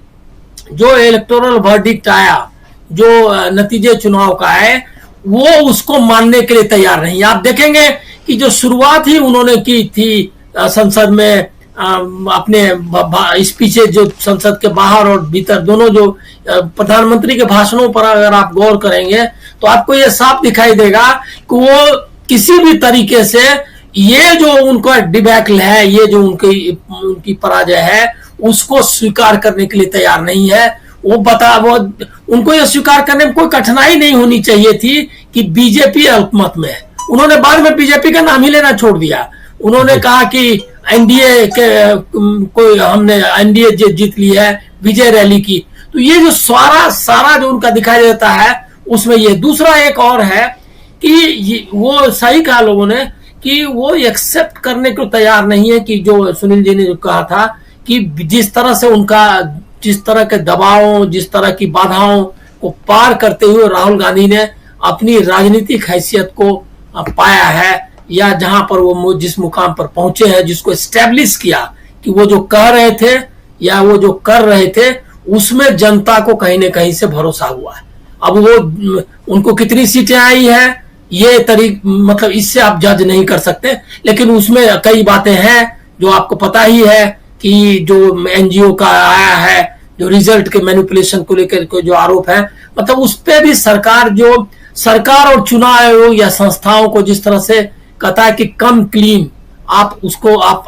जो इलेक्टोरल वर्डिक्ट आया, जो नतीजे चुनाव का है, वो उसको मानने के लिए तैयार नहीं। आप देखेंगे कि जो शुरुआत ही उन्होंने की थी संसद में, अपने स्पीचेज जो संसद के बाहर और भीतर दोनों, जो प्रधानमंत्री के भाषणों पर अगर आप गौर करेंगे तो आपको ये साफ दिखाई देगा कि वो किसी भी तरीके से ये जो उनका डिबैकल है, ये जो उनकी पराजय है, उसको स्वीकार करने के लिए तैयार नहीं है। वो उनको ये स्वीकार करने में कोई कठिनाई नहीं होनी चाहिए थी कि बीजेपी अल्पमत में है। उन्होंने बाद में बीजेपी का नाम ही लेना छोड़ दिया। उन्होंने कहा कि एनडीए हमने एनडीए जीत ली है, विजय रैली की। तो ये जो सारा जो उनका दिखाई देता है उसमें ये दूसरा एक और है कि वो सही कहा लोगों ने कि वो एक्सेप्ट करने को तैयार नहीं है कि जो सुनील जी ने जो कहा था कि जिस तरह के दबावों, जिस तरह की बाधाओं को पार करते हुए राहुल गांधी ने अपनी राजनीतिक हैसियत को पाया है, या जहां पर वो जिस मुकाम पर पहुंचे हैं, जिसको एस्टेब्लिश किया कि वो जो कह रहे थे या वो जो कर रहे थे उसमें जनता को कहीं ना कहीं से भरोसा हुआ है। अब वो उनको कितनी सीटें आई है ये मतलब इससे आप जज नहीं कर सकते, लेकिन उसमें कई बातें हैं जो आपको पता ही है कि जो एनजीओ का आया है, जो रिजल्ट के मैनिपुलेशन को लेकर के जो आरोप है, मतलब उस पर भी सरकार और चुनाव आयोग या संस्थाओं को जिस तरह से कहता है कि कम क्लीन, आप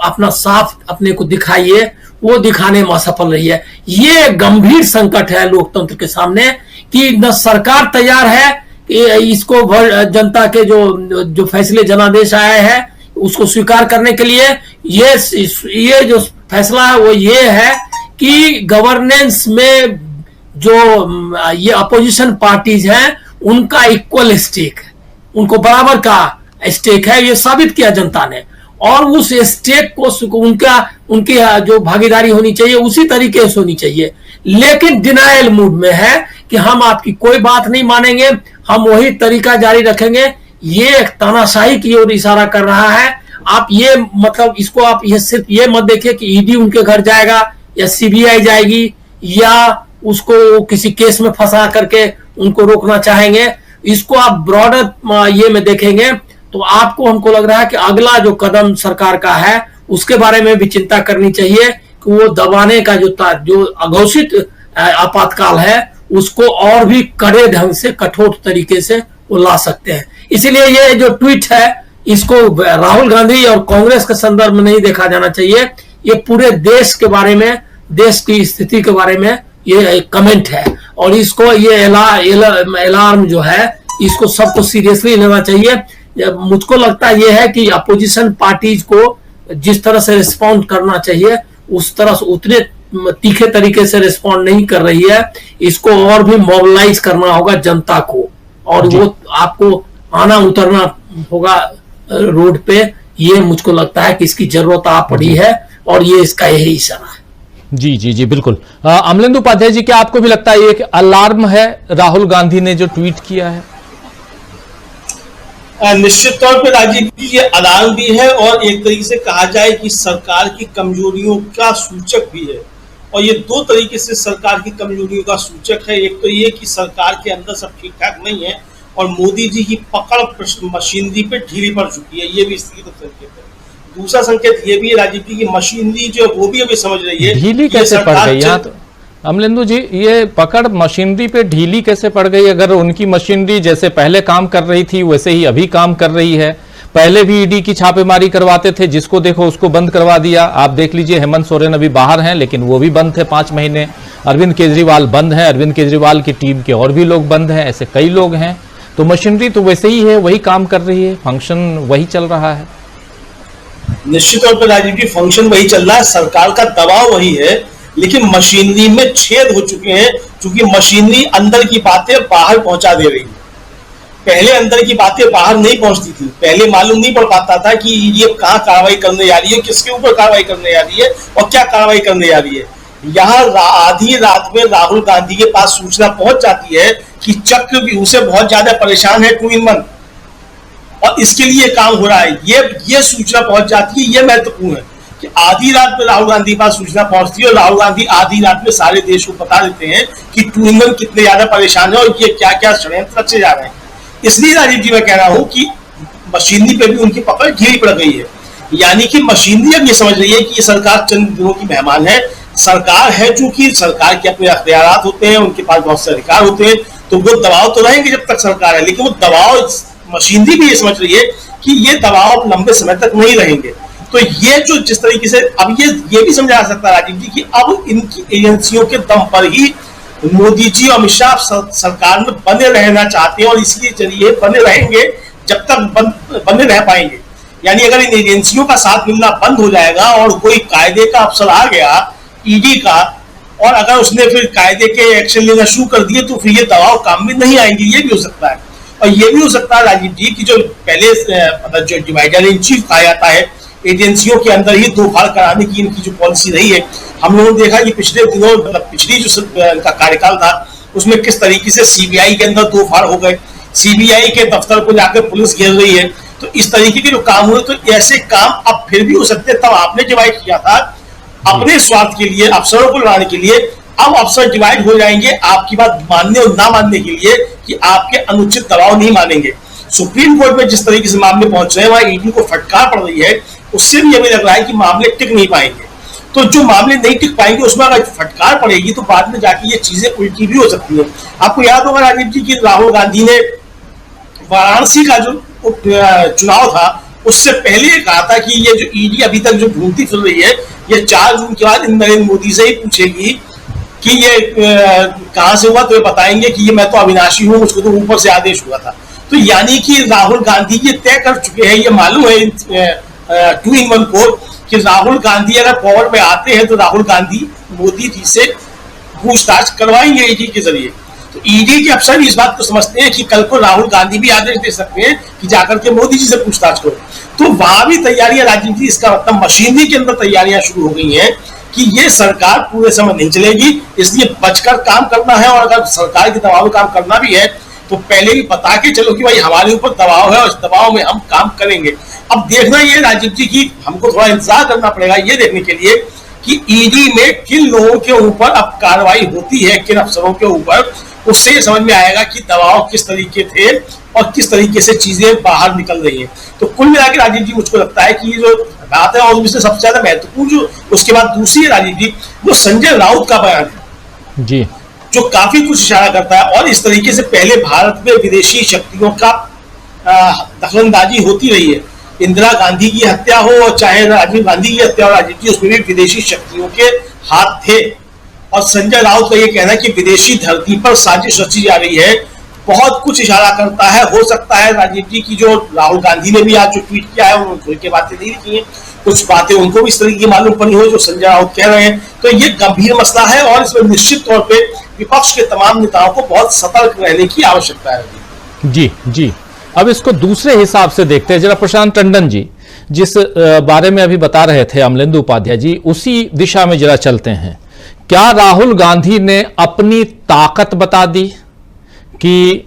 अपना साफ अपने को दिखाइए, वो दिखाने में असफल रही है। ये गंभीर संकट है लोकतंत्र के सामने कि न सरकार तैयार है कि इसको जनता के जो फैसले जनादेश आए हैं उसको स्वीकार करने के लिए, ये जो फैसला है वो ये है कि गवर्नेंस में जो ये अपोजिशन पार्टीज हैं उनका इक्वल स्टेक है, उनको बराबर का स्टेक है, ये साबित किया जनता ने। और उस स्टेक को उनकी जो भागीदारी होनी चाहिए उसी तरीके से होनी चाहिए, लेकिन डिनायल मूड में है कि हम आपकी कोई बात नहीं मानेंगे, हम वही तरीका जारी रखेंगे। ये एक तानाशाही की ओर इशारा कर रहा है। आप ये मतलब इसको आप ये सिर्फ ये मत देखिए कि ईडी उनके घर जाएगा या सीबीआई जाएगी या उसको किसी केस में फंसा करके उनको रोकना चाहेंगे। इसको आप ब्रॉडर ये में देखेंगे तो आपको हमको लग रहा है कि अगला जो कदम सरकार का है उसके बारे में भी चिंता करनी चाहिए कि वो दबाने का जो अघोषित आपातकाल है उसको और भी कड़े ढंग से कठोर तरीके से वो ला सकते हैं। इसीलिए ये जो ट्वीट है इसको राहुल गांधी और कांग्रेस के संदर्भ में नहीं देखा जाना चाहिए, ये पूरे देश के बारे में, देश की स्थिति के बारे में ये एक कमेंट है। और इसको ये अलार्म जो है इसको सबको सीरियसली लेना चाहिए। मुझको लगता है ये है कि अपोजिशन पार्टीज को जिस तरह से रिस्पॉन्ड करना चाहिए उस तरह से उतने तीखे तरीके से रिस्पॉन्ड नहीं कर रही है। इसको और भी मोबिलाइज करना होगा जनता को, और वो आपको आना उतरना होगा रोड पे। ये मुझको लगता है कि इसकी जरूरत आ पड़ी है और ये इसका यही इशारा है। जी जी जी बिल्कुल। अमलेंदु उपाध्याय जी, क्या आपको भी लगता है ये एक अलार्म है राहुल गांधी ने जो ट्वीट किया है? निश्चित तौर पे राजीव जी ये अलार्म भी है और एक तरीके से कहा जाए कि सरकार की कमजोरियों का सूचक भी है। और ये दो तरीके से सरकार की कमजोरियों का सूचक है। एक तो ये कि सरकार के अंदर सब ठीक ठाक नहीं है और मोदी जी की पकड़ मशीनरी पे ढीली पड़ चुकी है, ये भी इसकी तो संकेत है। दूसरा संकेत ये भी है राजीव जी की मशीनरी जो वो भी अभी समझ रही है ढीली कैसे पड़ गई। यहाँ तो अमलेंदु जी, ये पकड़ मशीनरी पे ढीली कैसे पड़ गई? अगर उनकी मशीनरी जैसे पहले काम कर रही थी वैसे ही अभी काम कर रही है। पहले भी ईडी की छापेमारी करवाते थे, जिसको देखो उसको बंद करवा दिया। आप देख लीजिए, हेमंत सोरेन अभी बाहर हैं लेकिन वो भी बंद थे 5 महीने। अरविंद केजरीवाल बंद है, अरविंद केजरीवाल की टीम के और भी लोग बंद हैं। ऐसे कई लोग हैं। तो मशीनरी तो वैसे ही है, वही काम कर रही है, फंक्शन वही चल रहा है। निश्चित तौर पर राजीव जी फंक्शन वही चल रहा है, सरकार का दबाव वही है, लेकिन मशीनरी में छेद हो चुके हैं क्योंकि मशीनरी अंदर की बातें बाहर पहुंचा दे रही है। पहले अंदर की बातें बाहर नहीं पहुंचती थी, पहले मालूम नहीं पड़ पाता था कि ये कहाँ कार्रवाई करने जा रही है, किसके ऊपर कार्रवाई करने जा रही है और क्या कार्रवाई करने जा रही है। यहाँ आधी रात में राहुल गांधी के पास सूचना पहुंच जाती है कि चक्रव्यूह से बहुत ज्यादा परेशान है 2-in-1 और इसके लिए काम हो रहा है। ये सूचना पहुंच जाती है, ये महत्वपूर्ण है कि आधी रात में राहुल गांधी के पास सूचना पहुंचती है और राहुल गांधी आधी रात में सारे देश को बता देते हैं कि 2-in-1 कितने ज्यादा परेशान है और ये क्या क्या षड्यंत्र रचे जा रहे हैं। इसलिए राजीव जी मैं कह रहा हूं कि मशीनरी पे भी उनकी पकड़ ढीली पड़ गई है। यानी कि मशीनरी अब ये समझ रही है कि ये सरकार चंद दिनों की मेहमान है। सरकार है, चूंकि सरकार के अपने अख्तियारात होते हैं, उनके पास बहुत से अधिकार होते हैं, तो वो दबाव तो रहेंगे जब तक सरकार है, लेकिन वो दबाव मशीनरी भी ये समझ रही है कि ये दबाव लंबे समय तक नहीं रहेंगे। तो ये जो जिस तरीके से अब ये भी समझा जा सकता है राजीव जी कि अब इनकी एजेंसियों के दम पर ही मोदी जी और अमित शाह सरकार में बने रहना चाहते हैं और इसलिए जरिए बने रहेंगे जब तक बने रह पाएंगे। यानी अगर इन एजेंसियों का साथ मिलना बंद हो जाएगा और कोई कायदे का अफसर आ गया ईडी का और अगर उसने फिर कायदे के एक्शन लेना शुरू कर दिए तो फिर ये दबाव काम में नहीं आएंगे। ये भी हो सकता है। और ये भी हो सकता है राजीव जी की जो पहले मतलब जो डिवाइडर इन चीफ कहा जाता है, एजेंसियों के अंदर ही दो फाड़ कराने की इनकी जो पॉलिसी रही है, हम लोगों ने देखा कि पिछले दिनों मतलब पिछली जो इनका कार्यकाल था उसमें किस तरीके से सीबीआई के अंदर दो फाड़ हो गए, सीबीआई के दफ्तर को जाकर पुलिस घेर रही है। तो इस तरीके के जो काम हुए, तो ऐसे काम अब फिर भी हो सकते हैं। तब आपने डिवाइड किया था अपने स्वार्थ के लिए, अफसरों को लड़ाने के लिए। अब अफसर डिवाइड हो जाएंगे आपकी बात मानने और ना मानने के लिए कि आपके अनुचित दबाव नहीं मानेंगे। सुप्रीम कोर्ट में जिस तरीके से मामले पहुंच रहे हैं वहां ईडी को फटकार पड़ रही है, उससे भी हमें लग रहा है कि मामले टिक नहीं पाएंगे। तो जो मामले नहीं टिक पाएंगे उसमें अगर फटकार पड़ेगी तो बाद में जाके ये चीजें उल्टी भी हो सकती है। आपको याद होगा राजीव जी की राहुल गांधी ने वाराणसी का जो चुनाव था उससे पहले कहा था कि ये जो ईडी अभी तक जो ढूंढती फिर रही है, ये 4 जून के बाद नरेंद्र मोदी से ही पूछेगी कि ये कहां से हुआ, तो ये बताएंगे कि ये मैं तो अविनाशी हूं, मुझको तो ऊपर से आदेश हुआ था। तो यानी कि राहुल गांधी ये तय कर चुके हैं, ये मालूम है 2-in-1 को कि राहुल गांधी अगर पावर में आते हैं तो राहुल गांधी मोदी जी से पूछताछ करवाएंगे ईडी के जरिए। तो ईडी के अफसर इस बात को समझते हैं कि कल को राहुल गांधी भी आदेश दे सकते हैं कि जाकर के मोदी जी से पूछताछ करो। तो वहां भी तैयारियां राजीव जी, इसका मतलब मशीनरी के अंदर तैयारियां शुरू हो गई हैं कि ये सरकार पूरे समय नहीं चलेगी, इसलिए बचकर काम करना है। और अगर सरकार के दबाव में काम करना भी है तो पहले भी बता के चलो कि भाई हमारे ऊपर दबाव है और इस दबाव में हम काम करेंगे। अब देखना ये राजीव जी की हमको थोड़ा इंतजार करना पड़ेगा ये देखने के लिए कि ईडी में किन लोगों के ऊपर अब कार्रवाई होती है, किन अफसरों के ऊपर, उससे ये समझ में आएगा कि दबाव किस तरीके थे और किस तरीके से चीजें बाहर निकल रही हैं। तो कुल मिला के राजीव जी मुझको लगता है कि ये जो बात है और उसमें सबसे ज्यादा महत्वपूर्ण जो उसके बाद दूसरी है राजीव जी, वो संजय राउत का बयान है जी, जो काफी कुछ इशारा करता है। और इस तरीके से पहले भारत में विदेशी शक्तियों का दखलंदाजी होती रही है। इंदिरा गांधी की हत्या हो और चाहे राजीव गांधी की हत्या हो राजीव जी, उसमें भी विदेशी शक्तियों के हाथ थे। और संजय राउत का ये कहना है कि विदेशी धरती पर साजिश रची जा रही है, बहुत कुछ इशारा करता है। हो सकता है राजीव जी की जो राहुल गांधी ने भी आज जो ट्वीट किया है उन्होंने खुल के बातें नहीं लिखी हैं, कुछ बातें उनको भी इस तरीके की मालूम पड़ी हो जो संजय राउत कह रहे हैं। तो ये गंभीर मसला है और इसमें निश्चित तौर पे विपक्ष के तमाम नेताओं को बहुत सतर्क रहने की आवश्यकता है। जी जी, अब इसको दूसरे हिसाब से देखते हैं जरा। प्रशांत टंडन जी जिस बारे में अभी बता रहे थे अमलेंदु उपाध्याय जी, उसी दिशा में जरा चलते हैं। क्या राहुल गांधी ने अपनी ताकत बता दी कि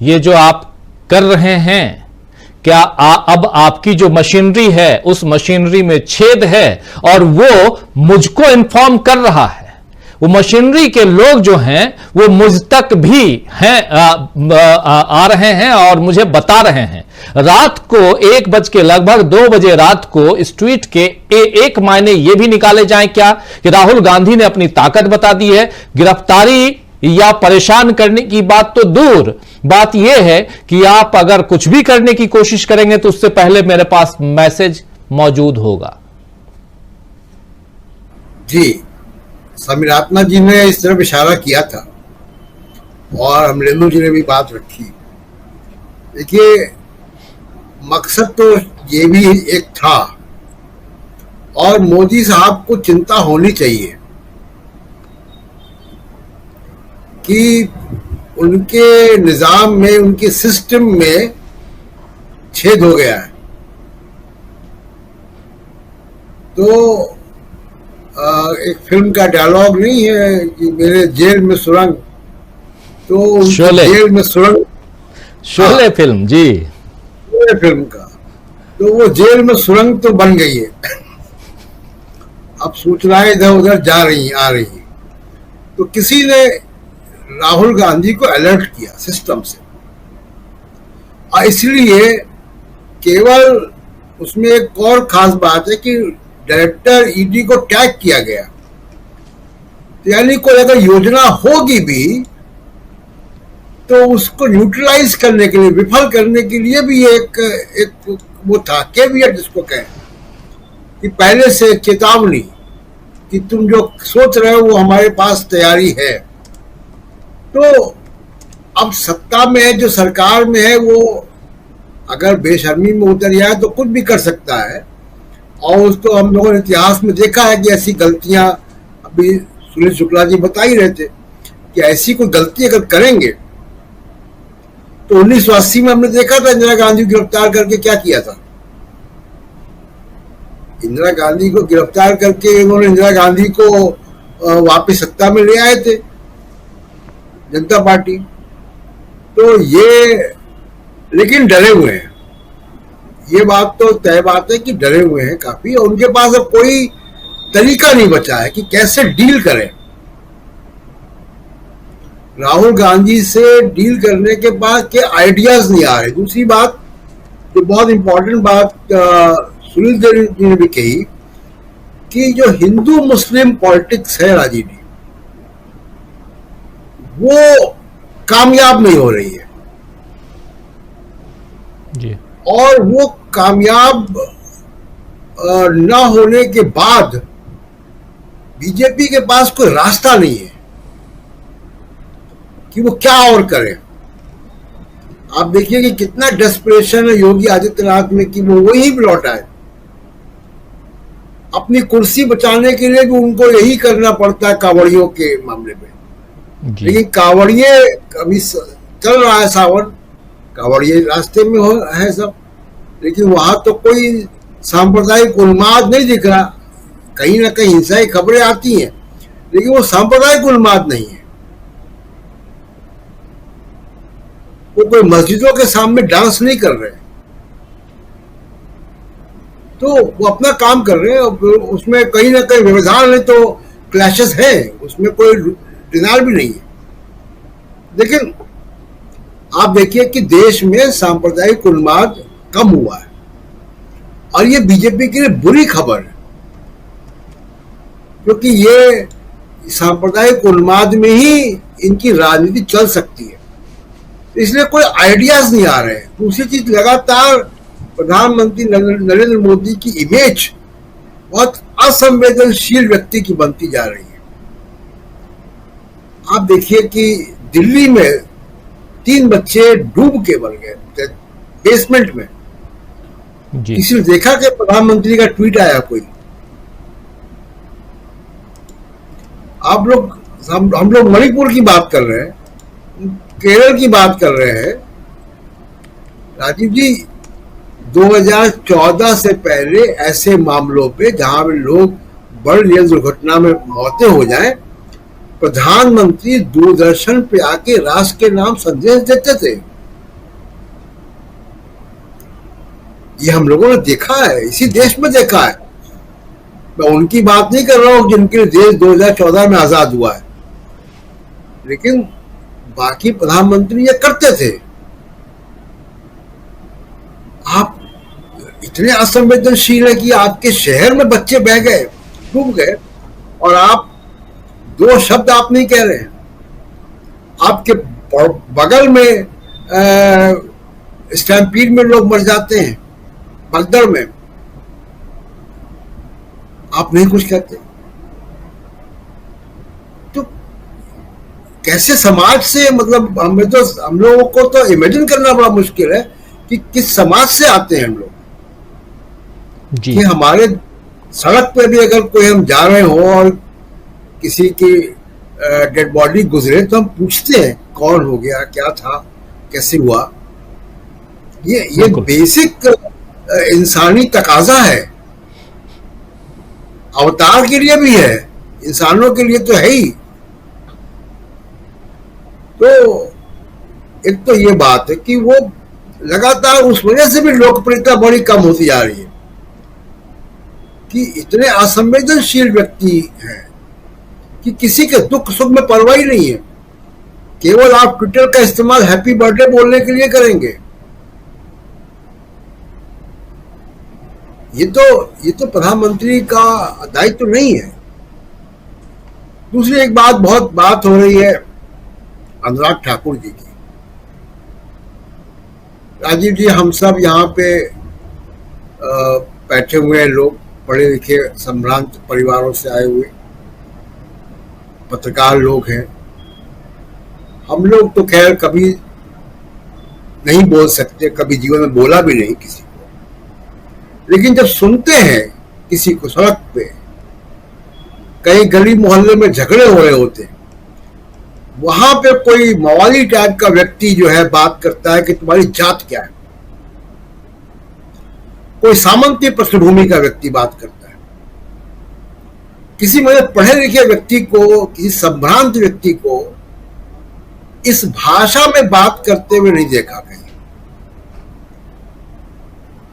ये जो आप कर रहे हैं, क्या अब आपकी जो मशीनरी है उस मशीनरी में छेद है और वो मुझको इन्फॉर्म कर रहा है? वो मशीनरी के लोग जो हैं वो मुझ तक भी हैं, आ रहे हैं और मुझे बता रहे हैं। रात को 1 बज के लगभग 2 बजे रात को इस ट्वीट के एक मायने ये भी निकाले जाएं क्या कि राहुल गांधी ने अपनी ताकत बता दी है। गिरफ्तारी या परेशान करने की बात तो दूर, बात यह है कि आप अगर कुछ भी करने की कोशिश करेंगे तो उससे पहले मेरे पास मैसेज मौजूद होगा। जी, समीरात्मा जी ने इस तरफ इशारा किया था और अमलेंदु जी ने भी बात रखी। देखिए, मकसद तो ये भी एक था और मोदी साहब को चिंता होनी चाहिए कि उनके निजाम में, उनके सिस्टम में छेद हो गया है। तो एक फिल्म का डायलॉग नहीं है कि मेरे जेल में सुरंग, तो जेल में सुरंग, शोले फिल्म जी, शोले फिल्म का, तो वो जेल में सुरंग तो बन गई है। अब सूचनाएं इधर उधर जा रही आ रही। तो किसी ने राहुल गांधी को अलर्ट किया सिस्टम से, और इसलिए केवल उसमें एक और खास बात है कि डायरेक्टर ईडी को टैग किया गया। तो यानी कोई अगर योजना होगी भी तो उसको न्यूट्रलाइज करने के लिए, विफल करने के लिए भी एक वो था, केवियट जिसको कहें, कि पहले से चेतावनी कि तुम जो सोच रहे हो वो हमारे पास तैयारी है। तो अब सत्ता में है, जो सरकार में है, वो अगर बेशर्मी में उतर जाए तो कुछ भी कर सकता है। और उसको हम लोगों ने इतिहास में देखा है कि ऐसी गलतियां, अभी सुनील शुक्ला जी बता ही रहे थे कि ऐसी कोई गलती अगर करेंगे तो 1980 में हमने देखा था इंदिरा गांधी को गिरफ्तार करके क्या किया था। इंदिरा गांधी को गिरफ्तार करके उन्होंने इंदिरा गांधी को वापस सत्ता में ले आए थे जनता पार्टी। तो ये, लेकिन डरे हुए हैं, ये बात तो तय बात है कि डरे हुए हैं काफी, और उनके पास अब कोई तरीका नहीं बचा है कि कैसे डील करें। राहुल गांधी से डील करने के बाद के आइडियाज नहीं आ रहे। दूसरी बात जो बहुत इंपॉर्टेंट बात सुनील जी ने भी कही कि जो हिंदू मुस्लिम पॉलिटिक्स है राजीव जी, वो कामयाब नहीं हो रही है जी। और वो कामयाब न होने के बाद बीजेपी के पास कोई रास्ता नहीं है कि वो क्या और करे। आप देखिए कि कितना डेस्परेशन है योगी आदित्यनाथ में कि वो वही लौटा है। अपनी कुर्सी बचाने के लिए भी उनको यही करना पड़ता है कांवड़ियों के मामले में। जी। लेकिन कांवड़िए अभी चल रहा है सावन, कांवड़िए रास्ते में है सब, लेकिन वहां तो कोई सांप्रदायिक उन्माद नहीं दिख रहा। कहीं ना कहीं हिंसा की खबरें आती हैं, लेकिन वो सांप्रदायिक उन्माद नहीं है। वो कोई मस्जिदों के सामने डांस नहीं कर रहे, तो वो अपना काम कर रहे हैं। उसमें कहीं ना कहीं व्यवधान है तो क्लैशेस है, उसमें कोई डिनाल भी नहीं है। लेकिन आप देखिए कि देश में सांप्रदायिक उन्माद कम हुआ है, और ये बीजेपी के लिए बुरी खबर है, क्योंकि ये सांप्रदायिक उन्माद में ही इनकी राजनीति चल सकती है। इसलिए कोई आइडियाज नहीं आ रहे हैं। दूसरी चीज, लगातार प्रधानमंत्री नरेंद्र मोदी की इमेज बहुत असंवेदनशील व्यक्ति की बनती जा रही है। आप देखिए कि दिल्ली में 3 बच्चे डूब के मर गए बेसमेंट में। जी। किसी ने देखा कि प्रधानमंत्री का ट्वीट आया कोई? आप लोग हम लोग मणिपुर की बात कर रहे हैं, केरल की बात कर रहे हैं। राजीव जी, 2014 से पहले ऐसे मामलों पे जहां पे लोग बड़ी रेल दुर्घटना में मौतें हो जाएं, प्रधानमंत्री दूरदर्शन पे आके राष्ट्र के नाम संदेश देते थे। ये हम लोगों ने देखा है, इसी देश में देखा है। मैं उनकी बात नहीं कर रहा हूं जिनके लिए देश 2014 में आजाद हुआ है, लेकिन बाकी प्रधानमंत्री ये करते थे। आप इतने असंवेदनशील है कि आपके शहर में बच्चे बह गए, डूब गए, और आप 2 शब्द आप नहीं कह रहे हैं। आपके बगल में स्टैम्पीड में लोग मर जाते हैं, भगदड़ में, आप नहीं कुछ कहते। तो कैसे समाज से, मतलब हम लोगों को तो इमेजिन करना बड़ा मुश्किल है कि किस समाज से आते हैं हम लोग। जी। कि हमारे सड़क पे भी अगर कोई हम जा रहे हो और किसी की डेड बॉडी गुजरे तो हम पूछते हैं कौन हो गया, क्या था, कैसे हुआ। ये बेसिक इंसानी तकाजा है, अवतार के लिए भी है, इंसानों के लिए तो है ही। तो एक तो ये बात है कि वो लगातार उस वजह से भी लोकप्रियता बड़ी कम होती जा रही है कि इतने असंवेदनशील व्यक्ति हैं कि किसी के दुख सुख में परवाह ही नहीं है। केवल आप ट्विटर का इस्तेमाल हैप्पी बर्थडे बोलने के लिए करेंगे। ये तो प्रधानमंत्री का दायित्व नहीं है। दूसरी एक बहुत बात हो रही है अनुराग ठाकुर जी की। राजीव जी, हम सब यहाँ पे बैठे हुए हैं, लोग पढ़े लिखे संभ्रांत परिवारों से आए हुए पत्रकार लोग हैं। हम लोग तो खैर कभी नहीं बोल सकते, कभी जीवन में बोला भी नहीं किसी को, लेकिन जब सुनते हैं किसी को सड़क पे, कहीं गली मोहल्ले में झगड़े हो रहे होते, वहां पे कोई मवाली टाइप का व्यक्ति जो है बात करता है कि तुम्हारी जात क्या है, कोई सामंती पृष्ठभूमि का व्यक्ति बात करता है, किसी मतलब पढ़े लिखे व्यक्ति को, किसी संभ्रांत व्यक्ति को इस भाषा में बात करते हुए नहीं देखा कहीं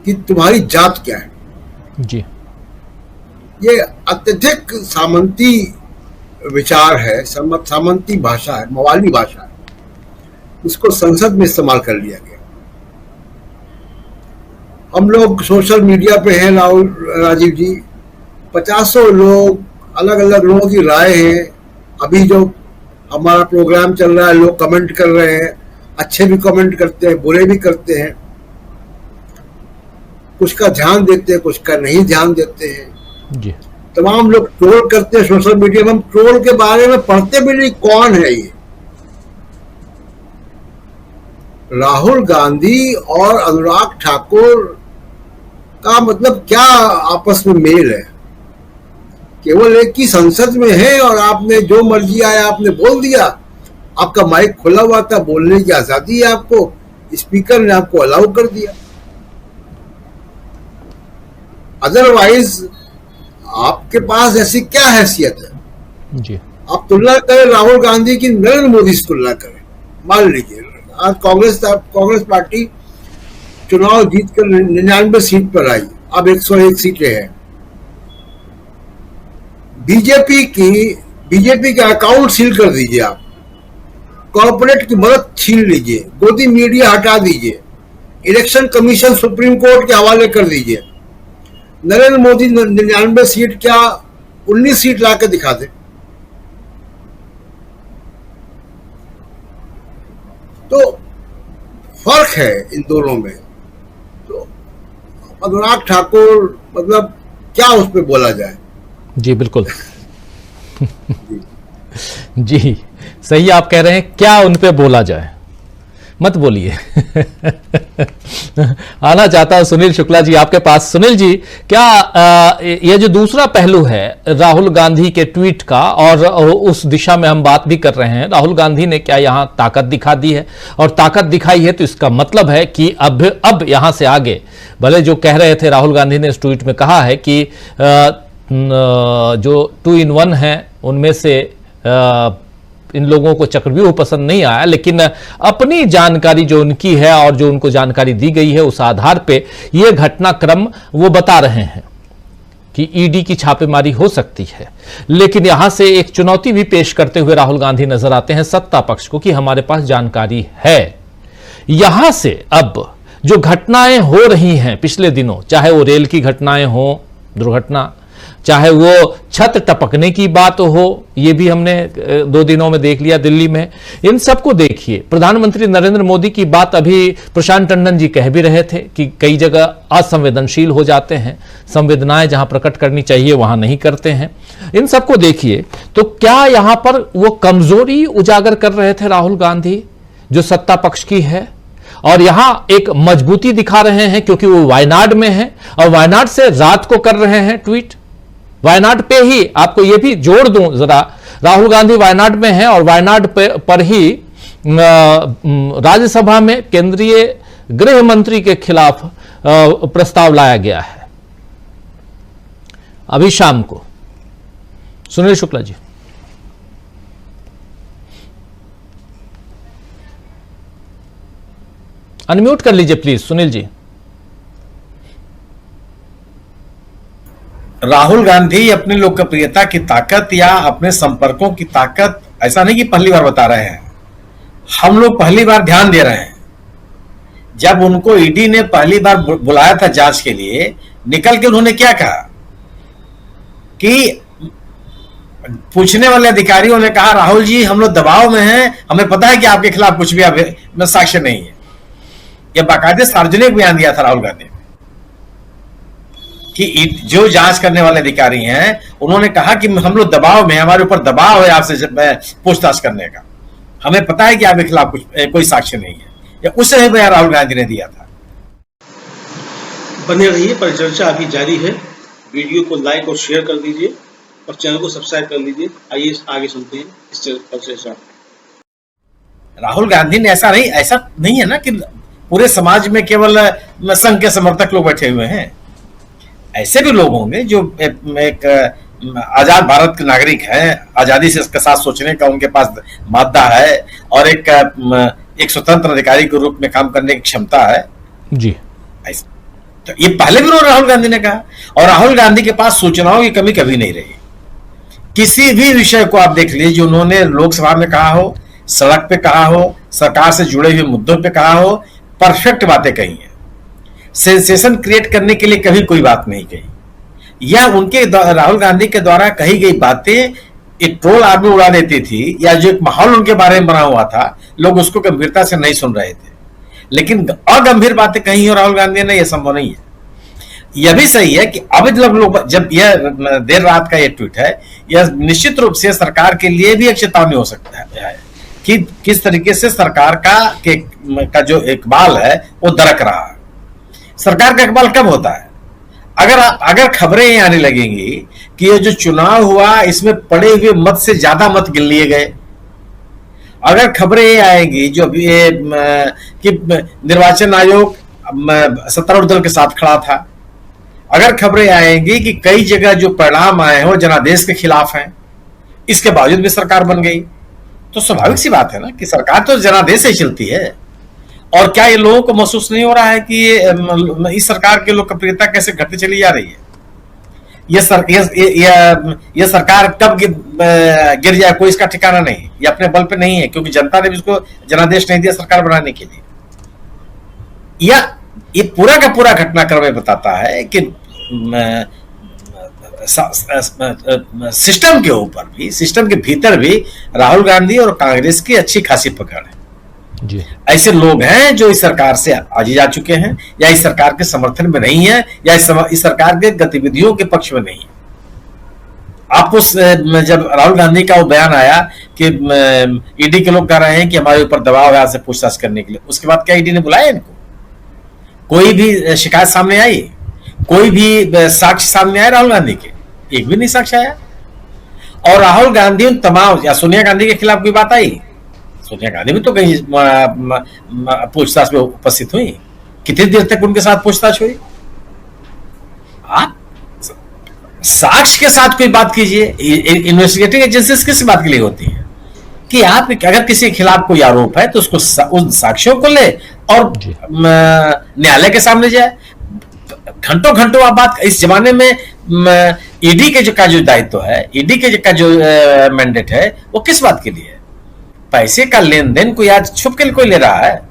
कि तुम्हारी जात क्या है। जी। ये अत्यधिक सामंती विचार है, सामंती भाषा है, मवाली भाषा है। उसको संसद में इस्तेमाल कर लिया गया। हम लोग सोशल मीडिया पे हैं राजीव जी, 50 लोग, अलग अलग लोगों की राय है। अभी जो हमारा प्रोग्राम चल रहा है, लोग कमेंट कर रहे हैं, अच्छे भी कमेंट करते हैं, बुरे भी करते हैं, कुछ का ध्यान देते हैं, कुछ का नहीं ध्यान देते हैं। जी। तमाम लोग ट्रोल करते हैं सोशल मीडिया में। हम ट्रोल के बारे में पढ़ते भी नहीं, कौन है ये। राहुल गांधी और अनुराग ठाकुर का मतलब क्या आपस में मेल है? केवल एक ही संसद में है और आपने जो मर्जी आया आपने बोल दिया। आपका माइक खुला हुआ था, बोलने की आजादी है आपको, स्पीकर ने आपको अलाउ कर दिया। अदरवाइज आपके पास ऐसी क्या हैसियत है? जी, आप तुलना करें राहुल गांधी की नरेंद्र मोदी से तुलना करें। मान लीजिए आज कांग्रेस पार्टी चुनाव जीतकर 99 सीट पर आई, अब 101 सीटें हैं। बीजेपी का अकाउंट सील कर दीजिए, आप कॉर्पोरेट की मदद छीन लीजिए, गोदी मीडिया हटा दीजिए, इलेक्शन कमीशन सुप्रीम कोर्ट के हवाले कर दीजिए। नरेंद्र मोदी 99 सीट क्या 19 सीट लाकर दिखा दे। तो फर्क है इन दोनों में। तो अनुराग ठाकुर मतलब क्या उस पर बोला जाए। जी बिल्कुल। जी सही आप कह रहे हैं, क्या उन पे बोला जाए, मत बोलिए। आना चाहता हूं सुनील शुक्ला जी आपके पास। सुनील जी, क्या यह जो दूसरा पहलू है राहुल गांधी के ट्वीट का, और उस दिशा में हम बात भी कर रहे हैं, राहुल गांधी ने क्या यहां ताकत दिखा दी है? और ताकत दिखाई है तो इसका मतलब है कि अब यहां से आगे, भले जो कह रहे थे राहुल गांधी ने इस ट्वीट में कहा है कि जो 2 in 1 है उनमें से इन लोगों को चक्रव्यूह पसंद नहीं आया, लेकिन अपनी जानकारी जो उनकी है और जो उनको जानकारी दी गई है उस आधार पे ये घटनाक्रम वो बता रहे हैं कि ईडी की छापेमारी हो सकती है। लेकिन यहां से एक चुनौती भी पेश करते हुए राहुल गांधी नजर आते हैं सत्ता पक्ष को कि हमारे पास जानकारी है। यहां से अब जो घटनाएं हो रही हैं पिछले दिनों, चाहे वो रेल की घटनाएं हो, दुर्घटना, चाहे वो छत टपकने की बात हो, ये भी हमने 2 दिनों में देख लिया दिल्ली में, इन सबको देखिए। प्रधानमंत्री नरेंद्र मोदी की बात अभी प्रशांत टंडन जी कह भी रहे थे कि कई जगह असंवेदनशील हो जाते हैं, संवेदनाएं जहां प्रकट करनी चाहिए वहां नहीं करते हैं। इन सबको देखिए तो क्या यहां पर वो कमजोरी उजागर कर रहे थे राहुल गांधी जो सत्ता पक्ष की है, और यहां एक मजबूती दिखा रहे हैं क्योंकि वो वायनाड में है और वायनाड से रात को कर रहे हैं ट्वीट। वायनाड पे ही आपको ये भी जोड़ दूं जरा, राहुल गांधी वायनाड में हैं और वायनाड पर ही राज्यसभा में केंद्रीय गृह मंत्री के खिलाफ प्रस्ताव लाया गया है अभी शाम को। सुनील शुक्ला जी। अनम्यूट कर लीजिए प्लीज सुनील जी। राहुल गांधी अपनी लोकप्रियता की ताकत या अपने संपर्कों की ताकत ऐसा नहीं कि पहली बार बता रहे हैं, हम लोग पहली बार ध्यान दे रहे हैं। जब उनको ईडी ने पहली बार बुलाया था जांच के लिए, निकल के उन्होंने क्या कहा कि पूछने वाले अधिकारियों ने कहा राहुल जी हम लोग दबाव में हैं, हमें पता है कि आपके खिलाफ कुछ भी साक्ष्य नहीं है। यह बाकायदे सार्वजनिक बयान दिया था राहुल गांधी कि जो जांच करने वाले अधिकारी हैं उन्होंने कहा कि हम लोग दबाव में, हमारे ऊपर दबाव है आपसे पूछताछ करने का, हमें पता है कि आपके खिलाफ कोई साक्ष्य नहीं है। या उस समय बयान राहुल गांधी ने दिया था। बने रहिए, परिचर्चा अभी जारी है। वीडियो को लाइक और शेयर कर दीजिए और चैनल को सब्सक्राइब कर लीजिए। आइए आगे सुनते हैं इस परिचर्चा। राहुल गांधी ने ऐसा नहीं है ना कि पूरे समाज में केवल संघ के समर्थक लोग बैठे हुए हैं। ऐसे भी लोग होंगे जो एक आजाद भारत के नागरिक हैं, आजादी से इसके साथ सोचने का उनके पास मादा है और एक स्वतंत्र अधिकारी के रूप में काम करने की क्षमता है जी। तो ये पहले भी राहुल गांधी ने कहा, और राहुल गांधी के पास सूचनाओं की कमी कभी नहीं रही। किसी भी विषय को आप देख लीजिए जो उन्होंने लोकसभा में कहा हो, सड़क पे कहा हो, सरकार से जुड़े हुए मुद्दों पे कहा हो, परफेक्ट बातें कही हैं। सेंसेशन क्रिएट करने के लिए कभी कोई बात नहीं कही। या उनके राहुल गांधी के द्वारा कही गई बातें एक ट्रोल आदमी उड़ा देती थी, या जो एक माहौल उनके बारे में बना हुआ था लोग उसको गंभीरता से नहीं सुन रहे थे। लेकिन अगंभीर बातें कही हो राहुल गांधी ने, यह संभव नहीं है। यह भी सही है कि अब जब यह देर रात का यह ट्वीट है, यह निश्चित रूप से सरकार के लिए भी एक चेतावनी हो सकता है कि किस तरीके से सरकार का जो इकबाल है वो दरक रहा है। सरकार का इकबाल कब होता है? अगर खबरें ये आने लगेंगी कि ये जो चुनाव हुआ इसमें पड़े हुए मत से ज्यादा मत गिन लिए गए, अगर खबरें ये आएंगी जो अभी कि निर्वाचन आयोग सत्तारूढ़ दल के साथ खड़ा था, अगर खबरें आएंगी कि कई जगह जो परिणाम आए हैं वो जनादेश के खिलाफ हैं, इसके बावजूद भी सरकार बन गई, तो स्वाभाविक सी बात है ना कि सरकार तो जनादेश से ही चलती है। और क्या ये लोगों को महसूस नहीं हो रहा है कि इस सरकार की लोकप्रियता कैसे घटती चली जा रही है? ये सरकार कब गिर जाए कोई इसका ठिकाना नहीं, ये अपने बल पे नहीं है, क्योंकि जनता ने भी इसको जनादेश नहीं दिया सरकार बनाने के लिए। या ये पूरा का पूरा घटनाक्रम में बताता है कि सिस्टम के ऊपर भी, सिस्टम के भीतर भी राहुल गांधी और कांग्रेस की अच्छी खासी पकड़ है जी। ऐसे लोग हैं जो इस सरकार से आजी जा चुके हैं, या इस सरकार के समर्थन में नहीं है, या इस सरकार के गतिविधियों के पक्ष में नहीं है। आपको जब राहुल गांधी का वो बयान आया कि ईडी के लोग कह रहे हैं कि हमारे ऊपर दबाव है से पूछताछ करने के लिए, उसके बाद क्या ईडी ने बुलाया इनको? कोई भी शिकायत सामने आई? कोई भी साक्ष्य सामने आया राहुल गांधी के? एक भी नहीं साक्ष्य आया। और राहुल गांधी उन तमाम, या सोनिया गांधी के खिलाफ कोई बात आई? सोनिया गांधी भी तो कहीं पूछताछ में उपस्थित हुई, कितनी देर तक उनके साथ पूछताछ हुई? आप साक्ष्य के साथ कोई बात कीजिए। इन्वेस्टिगेटिंग एजेंसीज किस बात के लिए होती है कि आप अगर किसी के खिलाफ कोई आरोप है तो उसको उन साक्ष्यों को ले और न्यायालय के सामने जाए। घंटों घंटों आप बात, इस जमाने में ईडी के का जो दायित्व है, ईडी के का जो मैंडेट है, वो किस बात के लिए है? पैसे का लेन देन कोई आज छुप के कोई ले रहा है।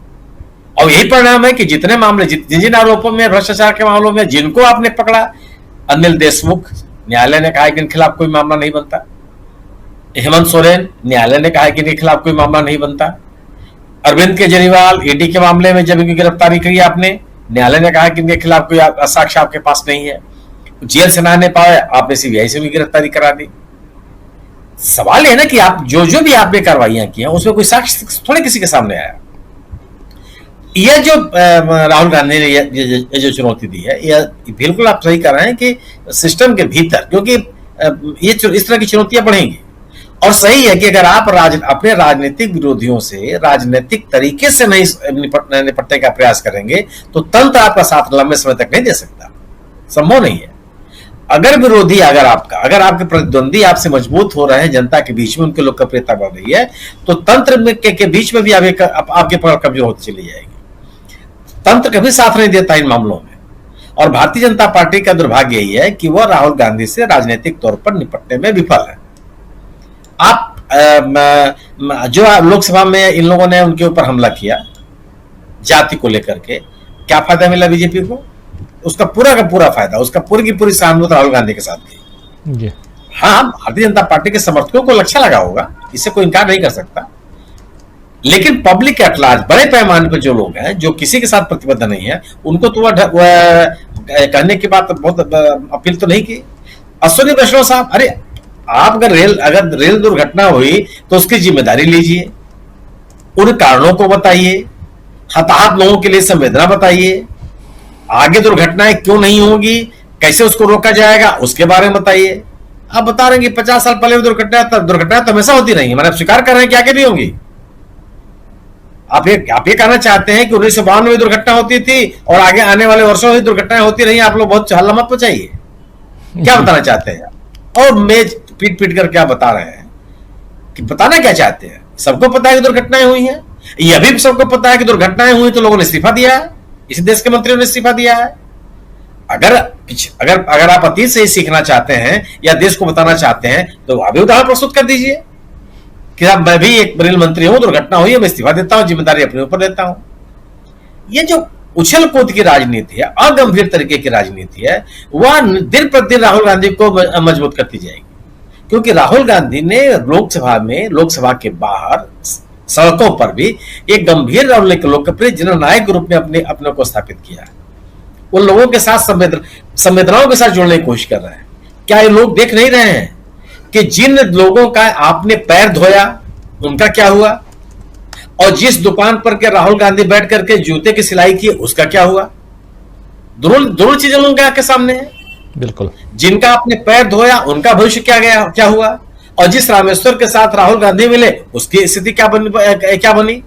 और यही परिणाम है कि जितने मामले, जिन आरोपों में, भ्रष्टाचार के मामलों में जिनको आपने पकड़ा, अनिल देशमुख, न्यायालय ने कहा कि इनके खिलाफ कोई मामला नहीं बनता। हेमंत सोरेन, न्यायालय ने कहा कि इनके खिलाफ कोई मामला नहीं बनता। अरविंद केजरीवाल, ईडी के मामले में जब इनकी गिरफ्तारी करी आपने, न्यायालय ने कहा कि इनके खिलाफ कोई साक्ष्य आपके पास नहीं है। जेल से ना आने पाए, आपने सीबीआई से भी गिरफ्तारी करा दी। सवाल है ना कि आप जो भी आपने कार्रवाइयां की हैं उसमें कोई साक्ष्य थोड़े किसी के सामने आया। यह जो राहुल गांधी ने ये जो चुनौती दी है, यह बिल्कुल आप सही कर रहे हैं कि सिस्टम के भीतर, क्योंकि ये इस तरह की चुनौतियां बढ़ेंगी। और सही है कि अगर आप अपने राजनीतिक विरोधियों से राजनीतिक तरीके से नहीं निपटने का प्रयास करेंगे तो तंत्र आपका साथ लंबे समय तक नहीं दे सकता, संभव नहीं है। अगर विरोधी, अगर आपके प्रतिद्वंदी आपसे मजबूत हो रहे हैं, जनता के बीच में उनकी लोकप्रियता बढ़ रही है, तो तंत्र के बीच में भी आपके पकड़ कमजोर होती चली जाएगी। तंत्र कभी साथ नहीं देता इन मामलों में। और भारतीय जनता पार्टी का दुर्भाग्य यही है कि वह राहुल गांधी से राजनीतिक तौर पर निपटने में विफल है। आप जो लोकसभा में इन लोगों ने उनके ऊपर हमला किया जाति को लेकर के, क्या फायदा मिला बीजेपी को? उसका पूरा का पूरा फायदा, उसका पूरी की पूरी सहानुभूति राहुल गांधी के साथ थी। हाँ, भारतीय जनता पार्टी के समर्थकों को अच्छा लगा होगा, इससे कोई इनकार नहीं कर सकता। लेकिन पब्लिक एट लार्ज, बड़े पैमाने पर जो लोग हैं, जो किसी के साथ प्रतिबद्ध नहीं है, उनको तो वह कहने की बात बहुत अपील तो नहीं की। अश्विनी वैष्णव साहब, अरे आप अगर रेल दुर्घटना हुई तो उसकी जिम्मेदारी लीजिए, उन कारणों को बताइए, हताहत लोगों के लिए संवेदना बताइए, आगे दुर्घटनाएं क्यों नहीं होगी, कैसे उसको रोका जाएगा, उसके बारे में बताइए। आप बता रहे हैं कि 50 साल पहले दुर्घटना तो हमेशा होती रही, मैंने स्वीकार कर रहे हैं कि आगे भी होंगी। आप ये कहना चाहते हैं कि 1952 में दुर्घटना होती थी और आगे आने वाले वर्षों में दुर्घटनाएं होती रही, आप लोग बहुत हल्ला मत मचाइए। क्या बताना चाहते हैं? और मेज पीट कर क्या बता रहे हैं कि बताना क्या चाहते हैं? सबको पता है कि दुर्घटनाएं हुई हैं, यह भी सबको पता है कि दुर्घटनाएं हुई तो लोगों ने इस्तीफा दिया है, इस देश के मंत्रियों ने इस्तीफा दिया है। अगर आप अतीत से ही सीखना चाहते हैं या देश को बताना चाहते हैं तो अभी उदाहरण प्रस्तुत कर दीजिए कि अब मैं भी एक रेल मंत्री हूं, दुर्घटना हुई है, मैं इस्तीफा देता हूं, जिम्मेदारी अपने ऊपर देता हूं। ये जो उछल कूद की राजनीति है, अगंभीर तरीके की राजनीति है, वह दिन प्रतिदिन राहुल गांधी को मजबूत करती जाएगी। क्योंकि राहुल गांधी ने लोकसभा के बाहर सड़कों पर भी एक गंभीर और लोकप्रिय जननायक के रूप में अपने को स्थापित किया है। उन लोगों के साथ संवेदनाओं के साथ जोड़ने की कोशिश कर रहे हैं। क्या ये लोग देख नहीं रहे हैं कि जिन लोगों का आपने पैर धोया उनका क्या हुआ, और जिस दुकान पर के राहुल गांधी बैठ करके जूते की सिलाई की उसका क्या हुआ? दोनों चीजें लोगों के सामने है। बिल्कुल। जिनका अपने पैर धोया उनका भविष्य क्या हुआ? और जिस रामेश्वर के साथ राहुल गांधी मिले उसकी स्थिति क्या बनी?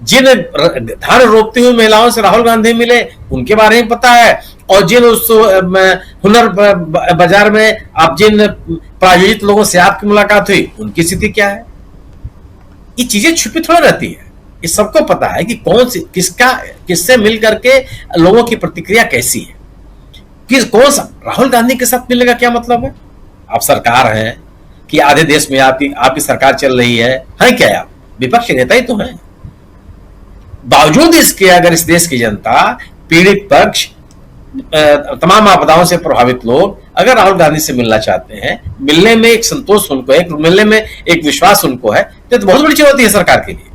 जिन धान रोपती हुई महिलाओं से राहुल गांधी मिले उनके बारे में पता है, और जिन उस हुनर बाजार में आप जिन प्रायोजित लोगों से आपकी मुलाकात हुई उनकी स्थिति क्या है? ये चीजें छुपी थोड़ी रहती है, ये सबको पता है कि किससे मिल करके लोगों की प्रतिक्रिया कैसी है। कौन सा राहुल गांधी के साथ मिलने का क्या मतलब है? आप सरकार हैं कि आधे देश में आपकी सरकार चल रही है क्या? आप विपक्ष के नेता ही तो हैं। बावजूद इसके अगर इस देश की जनता, पीड़ित पक्ष, तमाम आपदाओं से प्रभावित लोग अगर राहुल गांधी से मिलना चाहते हैं, मिलने में एक संतोष उनको है, मिलने में एक विश्वास उनको है, तो बहुत बड़ी चुनौती है सरकार के लिए।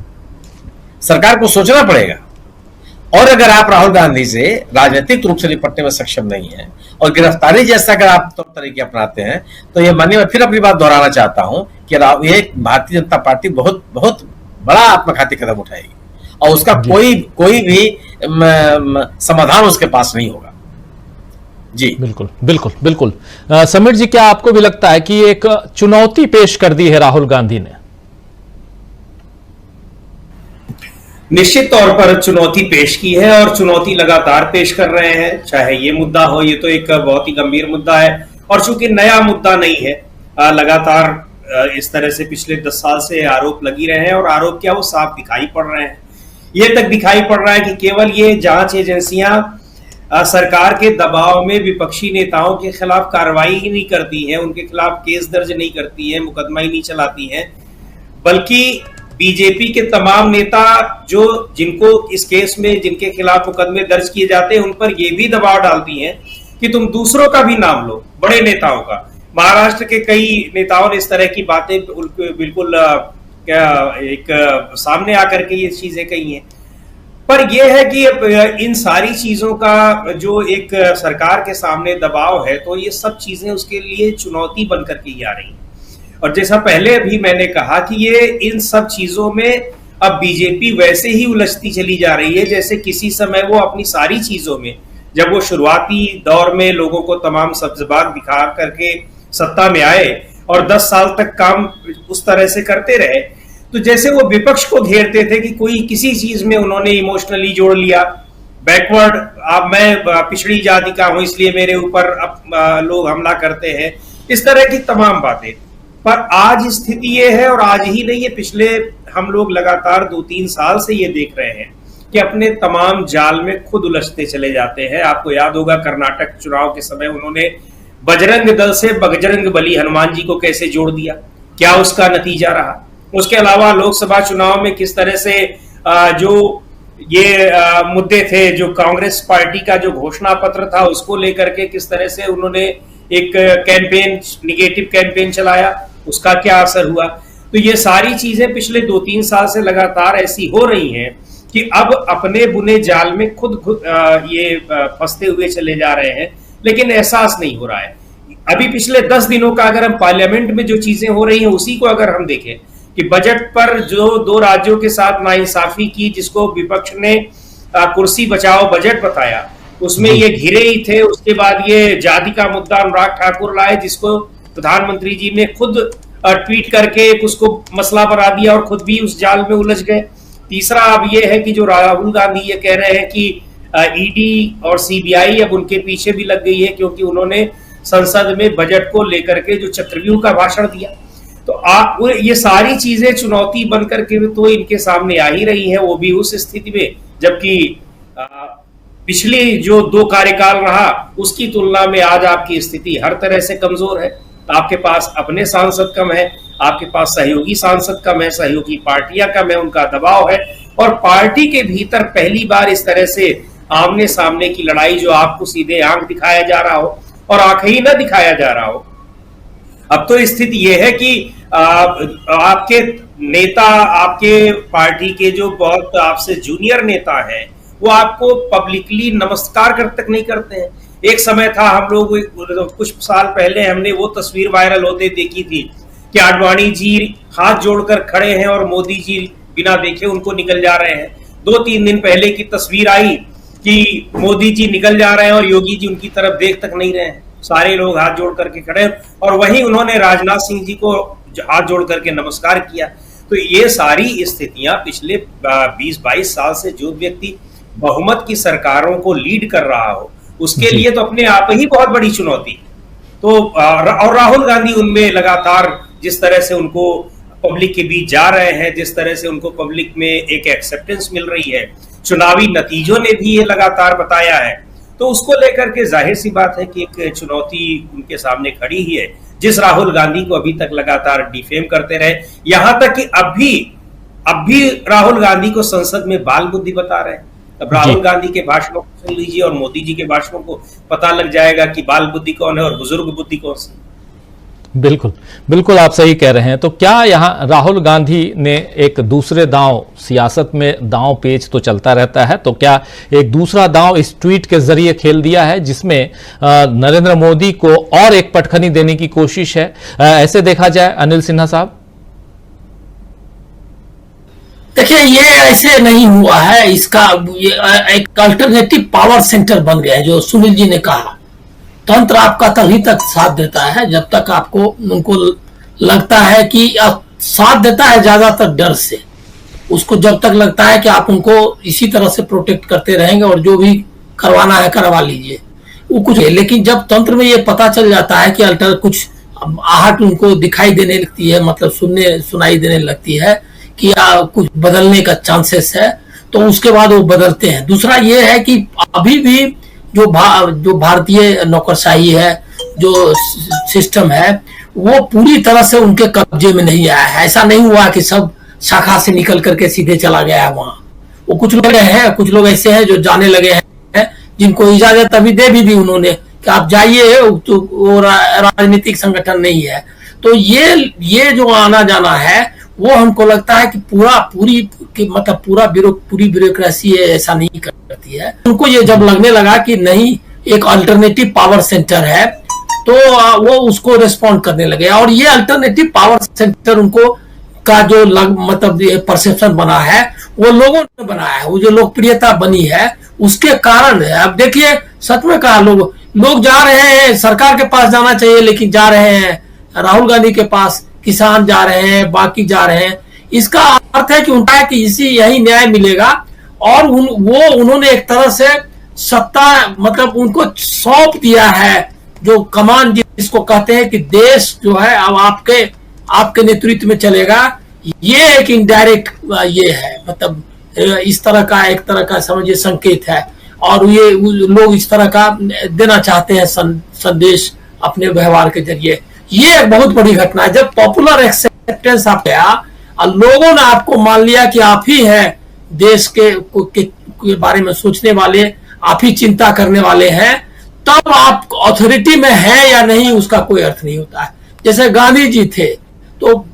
सरकार को सोचना पड़ेगा। और अगर आप राहुल गांधी से राजनीतिक रूप से निपटने में सक्षम नहीं है और गिरफ्तारी जैसा अगर आप तौर तरीके अपनाते हैं, तो ये माननीय मैं फिर अपनी बात दोहराना चाहता हूं कि ये भारतीय जनता पार्टी बहुत बहुत बड़ा आत्मघाती कदम उठाएगी और उसका कोई भी समाधान उसके पास नहीं होगा। जी बिल्कुल बिल्कुल बिल्कुल। समीर जी, क्या आपको भी लगता है कि एक चुनौती पेश कर दी है राहुल गांधी ने? निश्चित तौर पर चुनौती पेश की है और चुनौती लगातार पेश कर रहे हैं, चाहे ये मुद्दा हो, ये तो एक बहुत ही गंभीर मुद्दा है और चूंकि नया मुद्दा नहीं है, लगातार इस तरह से पिछले 10 साल से आरोप लगी रहे हैं और आरोप क्या वो साफ दिखाई पड़ रहे हैं। ये तक दिखाई पड़ रहा है कि केवल ये जांच एजेंसियां सरकार के दबाव में विपक्षी नेताओं के खिलाफ कार्रवाई ही नहीं करती हैं, उनके खिलाफ केस दर्ज नहीं करती हैं, मुकदमा ही नहीं चलाती हैं, बल्कि बीजेपी के तमाम नेता जिनको इस केस में जिनके खिलाफ मुकदमे दर्ज किए जाते हैं उन पर यह भी दबाव डालती हैं कि तुम दूसरों का भी नाम लो, बड़े नेताओं का। महाराष्ट्र के कई नेताओं ने इस तरह की बातें बिल्कुल सामने आकर के ये चीजें कही हैं। पर यह है कि इन सारी चीजों का जो एक सरकार के सामने दबाव है, तो ये सब चीजें उसके लिए चुनौती बनकर के आ रही हैं। और जैसा पहले भी मैंने कहा कि ये इन सब चीजों में अब बीजेपी वैसे ही उलझती चली जा रही है जैसे किसी समय वो अपनी सारी चीजों में, जब वो शुरुआती दौर में लोगों को तमाम सब्ज़बाग दिखा करके सत्ता में आए और 10 साल तक काम उस तरह से करते रहे, तो जैसे वो विपक्ष को घेरते थे कि कोई किसी चीज में उन्होंने इमोशनली जोड़ लिया, बैकवर्ड, अब मैं पिछड़ी जाति का हूं इसलिए मेरे ऊपर अब लोग हमला करते हैं, इस तरह की तमाम बातें। पर आज स्थिति ये है, और आज ही नहीं, ये पिछले हम लोग लगातार 2-3 साल से ये देख रहे हैं कि अपने तमाम जाल में खुद उलझते चले जाते हैं। आपको याद होगा कर्नाटक चुनाव के समय उन्होंने बजरंग दल से बजरंग बली हनुमान जी को कैसे जोड़ दिया, क्या उसका नतीजा रहा। उसके अलावा लोकसभा चुनाव में किस तरह से जो ये मुद्दे थे, जो कांग्रेस पार्टी का जो घोषणा पत्र था उसको लेकर के किस तरह से उन्होंने एक कैंपेन, निगेटिव कैंपेन चलाया, उसका क्या असर हुआ। तो ये सारी चीजें पिछले 2-3 साल से लगातार ऐसी हो रही हैं कि अब अपने बुने जाल में खुद ये फंसते हुए चले जा रहे हैं, लेकिन एहसास नहीं हो रहा है। अभी पिछले 10 दिनों का अगर हम पार्लियामेंट में जो चीजें हो रही हैं उसी को अगर हम देखें कि बजट पर जो 2 राज्यों के साथ नाइंसाफी की, जिसको विपक्ष ने कुर्सी बचाओ बजट बताया, उसमें ये घिरे ही थे। उसके बाद ये जाति का मुद्दा अनुराग ठाकुर लाए, जिसको प्रधानमंत्री जी ने खुद ट्वीट करके उसको मसला बना दिया और खुद भी उस जाल में उलझ गए। तीसरा अब ये है कि जो राहुल गांधी ये कह रहे हैं कि ईडी और सीबीआई अब उनके पीछे भी लग गई है, क्योंकि उन्होंने संसद में बजट को लेकर के जो चक्रव्यूह का भाषण दिया। तो ये सारी चीजें चुनौती बनकर के तो इनके सामने आ ही रही है, वो भी उस स्थिति में जबकि पिछली जो 2 कार्यकाल रहा उसकी तुलना में आज आपकी स्थिति हर तरह से कमजोर है। आपके पास अपने सांसद कम है, आपके पास सहयोगी सांसद कम है, सहयोगी पार्टियां कम है, उनका दबाव है, और पार्टी के भीतर पहली बार इस तरह से आमने सामने की लड़ाई, जो आपको सीधे आंख दिखाया जा रहा हो और आंख ही न दिखाया जा रहा हो। अब तो स्थिति यह है कि आपके नेता, आपके पार्टी के जो बहुत आपसे जूनियर नेता हैं, वो आपको पब्लिकली नमस्कार तक नहीं करते हैं। एक समय था, हम लोग कुछ साल पहले हमने वो तस्वीर वायरल होते देखी थी कि आडवाणी जी हाथ जोड़कर खड़े हैं और मोदी जी बिना देखे उनको निकल जा रहे हैं। 2-3 दिन पहले की तस्वीर आई कि मोदी जी निकल जा रहे हैं और योगी जी उनकी तरफ देख तक नहीं रहे हैं। सारे लोग हाथ जोड़ करके खड़े, और वहीं उन्होंने राजनाथ सिंह जी को हाथ जोड़ करके नमस्कार किया। तो ये सारी स्थितियां पिछले 20-22 साल से जो व्यक्ति बहुमत की सरकारों को लीड कर रहा हो उसके लिए तो अपने आप ही बहुत बड़ी चुनौती। तो और राहुल गांधी उनमें लगातार जिस तरह से उनको पब्लिक के बीच जा रहे हैं, जिस तरह से उनको पब्लिक में एक एक्सेप्टेंस मिल रही है, चुनावी नतीजों ने भी ये लगातार बताया है, तो उसको लेकर के जाहिर सी बात है कि एक चुनौती उनके सामने खड़ी ही है, जिस राहुल गांधी को अभी तक लगातार डिफेम करते रहे, यहां तक कि अब भी राहुल गांधी को संसद में बाल बुद्धि बता रहे हैं। अब राहुल गांधी के भाषणों को सुन लीजिए और मोदी जी के भाषणों को पता लग जाएगा कि बाल बुद्धि कौन है और बुजुर्ग बुद्धि कौन सी। बिल्कुल बिल्कुल, आप सही कह रहे हैं। तो क्या यहाँ राहुल गांधी ने एक दूसरे दांव, सियासत में दांव पेच तो चलता रहता है, तो क्या एक दूसरा दांव इस ट्वीट के जरिए खेल दिया है जिसमें नरेंद्र मोदी को और एक पटखनी देने की कोशिश है, ऐसे देखा जाए अनिल सिन्हा साहब? देखिए, ये ऐसे नहीं हुआ है। इसका ये एक अल्टरनेटिव पावर सेंटर बन गया है, जो सुनील जी ने कहा। तंत्र आपका तभी तक साथ देता है जब तक आपको उनको लगता है कि साथ देता है ज्यादातर डर से। उसको जब तक लगता है कि आप उनको इसी तरह से प्रोटेक्ट करते रहेंगे और जो भी करवाना है करवा लीजिए, वो कुछ है। लेकिन जब तंत्र में ये पता चल जाता है कि अल्टर कुछ आहट उनको दिखाई देने लगती है, मतलब सुनाई देने लगती है कि कुछ बदलने का चांसेस है, तो उसके बाद वो बदलते हैं। दूसरा ये है कि अभी भी जो भारतीय नौकरशाही है, जो सिस्टम है, वो पूरी तरह से उनके कब्जे में नहीं आया है। ऐसा नहीं हुआ कि सब शाखा से निकल करके सीधे चला गया है वहां। वो कुछ लोग हैं, कुछ लोग ऐसे हैं जो जाने लगे हैं, जिनको इजाजत अभी दे भी दी उन्होंने कि आप जाइए, तो वो राजनीतिक संगठन नहीं है। तो ये जो आना जाना है, वो हमको लगता है कि पूरी ब्यूरोक्रेसी ऐसा नहीं करती है। उनको ये जब लगने लगा कि नहीं, एक अल्टरनेटिव पावर सेंटर है, तो वो उसको रिस्पॉन्ड करने लगे। और ये अल्टरनेटिव पावर सेंटर उनको का जो मतलब परसेप्शन बना है, वो लोगों ने बनाया है। वो जो लोकप्रियता बनी है उसके कारण है। अब देखिए, सच में कहा, लोग जा रहे हैं, सरकार के पास जाना चाहिए लेकिन जा रहे हैं राहुल गांधी के पास, किसान जा रहे हैं, बाकी जा रहे हैं। इसका अर्थ है कि उनका कि यही न्याय मिलेगा। और उन्होंने एक तरह से सत्ता, मतलब उनको सौंप दिया है, जो कमान जिसको कहते हैं कि देश जो है अब आपके नेतृत्व में चलेगा। ये एक इनडायरेक्ट ये है, मतलब इस तरह का एक तरह का समझिए संकेत है। और ये लोग इस तरह का देना चाहते हैं संदेश अपने व्यवहार के जरिए। ये एक बहुत बड़ी घटना है। जब पॉपुलर एक्सेप्टेंस आप गया और लोगों ने आपको मान लिया कि आप ही हैं देश के बारे में सोचने वाले, आप ही चिंता करने वाले हैं, तब आप अथॉरिटी में हैं या नहीं उसका कोई अर्थ नहीं होता है। जैसे गांधी जी थे, तो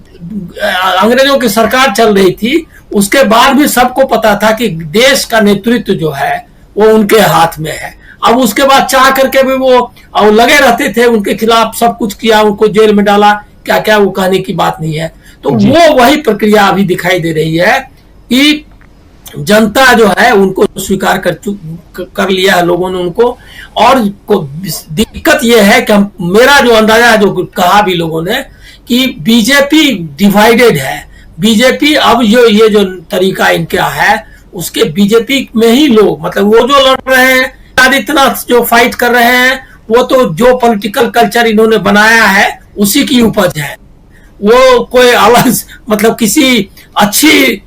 अंग्रेजों की सरकार चल रही थी, उसके बाद भी सबको पता था कि देश का नेतृत्व जो है वो उनके हाथ में है। अब उसके बाद चाह करके भी वो लगे रहते थे, उनके खिलाफ सब कुछ किया, उनको जेल में डाला, क्या क्या, वो कहने की बात नहीं है। तो वो वही प्रक्रिया अभी दिखाई दे रही है कि जनता जो है उनको स्वीकार कर लिया है लोगों ने उनको। और दिक्कत ये है कि मेरा जो अंदाजा है, जो कहा भी लोगों ने, कि बीजेपी डिवाइडेड है। बीजेपी अब ये जो तरीका इनका है, उसके बीजेपी में ही लोग, मतलब वो जो लड़ रहे हैं, आदित्यनाथ जो फाइट कर रहे हैं, वो तो जो पॉलिटिकल कल्चर इन्होंने बनाया है उसी की उपज है। वो कोई अलग, मतलब किसी अच्छी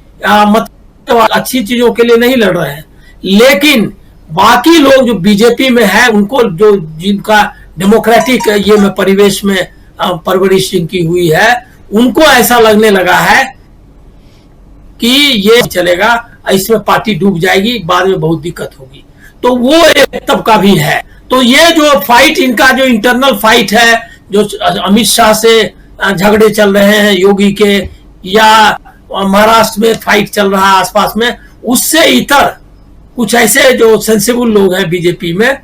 चीजों के लिए नहीं लड़ रहे हैं। लेकिन बाकी लोग जो बीजेपी में है, उनको जो जिनका डेमोक्रेटिक ये में परिवेश में परवरिश इनकी हुई है, उनको ऐसा लगने लगा है कि ये चलेगा, इसमें पार्टी डूब जाएगी, बाद में बहुत दिक्कत होगी। तो वो एक तबका भी है। तो ये जो फाइट, इनका जो इंटरनल फाइट है, जो अमित शाह से झगड़े चल रहे हैं योगी के, या महाराष्ट्र में फाइट चल रहा है आसपास में, उससे इतर कुछ ऐसे जो सेंसिबल लोग हैं बीजेपी में,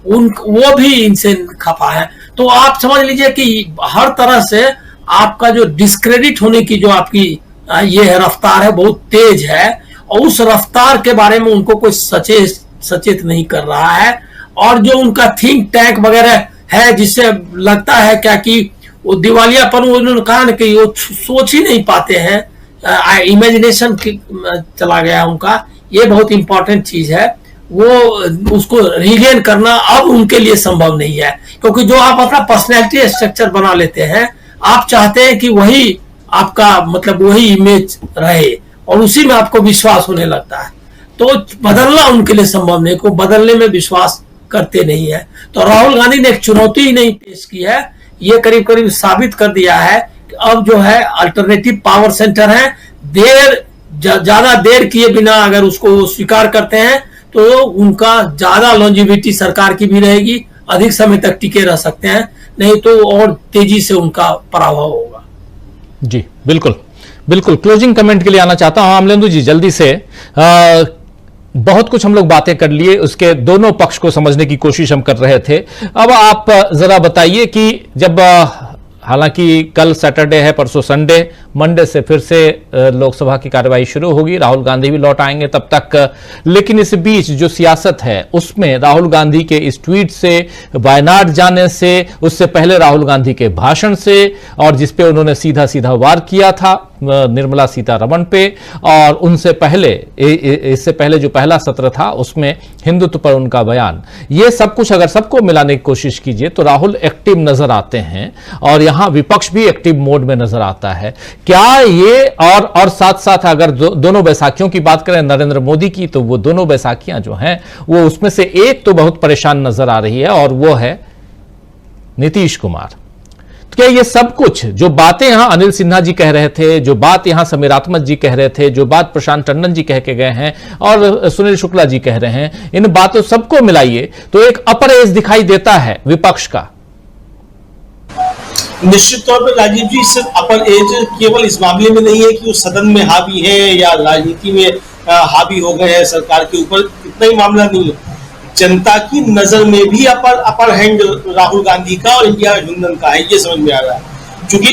वो भी इनसे खफा है। तो आप समझ लीजिए कि हर तरह से आपका जो डिस्क्रेडिट होने की जो आपकी ये है रफ्तार है, बहुत तेज है। और उस रफ्तार के बारे में उनको कोई सचेत नहीं कर रहा है। और जो उनका थिंक टैंक वगैरह है जिससे लगता है क्या कि वो दिवालियापन, उन्होंने कहा ना कि वो सोच ही नहीं पाते हैं, इमेजिनेशन चला गया उनका। ये बहुत इंपॉर्टेंट चीज है, वो उसको रिगेन करना अब उनके लिए संभव नहीं है, क्योंकि जो आप अपना पर्सनैलिटी स्ट्रक्चर बना लेते हैं, आप चाहते हैं कि वही आपका मतलब वही इमेज रहे और उसी में आपको विश्वास होने लगता है, तो बदलना उनके लिए संभव नहीं, को बदलने में विश्वास करते नहीं है। तो राहुल गांधी ने एक चुनौती ही नहीं पेश की है, ये करीब करीब साबित कर दिया है कि अब जो है अल्टरनेटिव पावर सेंटर है, ज्यादा देर किए बिना अगर उसको स्वीकार करते हैं तो उनका ज्यादा लॉन्जिविटी सरकार की भी रहेगी, अधिक समय तक टिके रह सकते हैं, नहीं तो और तेजी से उनका पराभव होगा। जी बिल्कुल बिल्कुल। क्लोजिंग कमेंट के लिए आना चाहता हूं अमलेंदु जी, जल्दी से। बहुत कुछ हम लोग बातें कर लिए, उसके दोनों पक्ष को समझने की कोशिश हम कर रहे थे। अब आप जरा बताइए कि जब हालांकि कल सैटरडे है, परसों संडे, मंडे से फिर से लोकसभा की कार्यवाही शुरू होगी, राहुल गांधी भी लौट आएंगे तब तक। लेकिन इस बीच जो सियासत है उसमें राहुल गांधी के इस ट्वीट से, वायनाड जाने से, उससे पहले राहुल गांधी के भाषण से, और जिसपे उन्होंने सीधा सीधा वार किया था निर्मला सीतारमण पे, और उनसे पहले इससे पहले जो पहला सत्र था उसमें हिंदुत्व पर उनका बयान, ये सब कुछ अगर सबको मिलाने की कोशिश कीजिए तो राहुल एक्टिव नजर आते हैं और यहां विपक्ष भी एक्टिव मोड में नजर आता है। क्या ये और साथ साथ अगर दोनों बैसाखियों की बात करें नरेंद्र मोदी की, तो वो दोनों बैसाखियां जो हैं वो उसमें से एक तो बहुत परेशान नजर आ रही है और वो है नीतीश कुमार। तो क्या ये सब कुछ जो बातें यहां अनिल सिन्हा जी कह रहे थे, जो बात यहां समीरात्मक जी कह रहे थे, जो बात प्रशांत टंडन जी कह के गए हैं और सुनील शुक्ला जी कह रहे हैं, इन बातों सबको मिलाइए तो एक अपर एज दिखाई देता है विपक्ष का। निश्चित तौर पर राजीव जी, सिर्फ अपर एज केवल इस मामले में नहीं है कि वो सदन में हावी है या राजनीति में हावी हो गए हैं सरकार के ऊपर, इतना ही मामला नहीं है। जनता की नजर में भी अपर हैंड राहुल गांधी का और इंडिया गठबंधन का है, ये समझ में आ रहा है। क्योंकि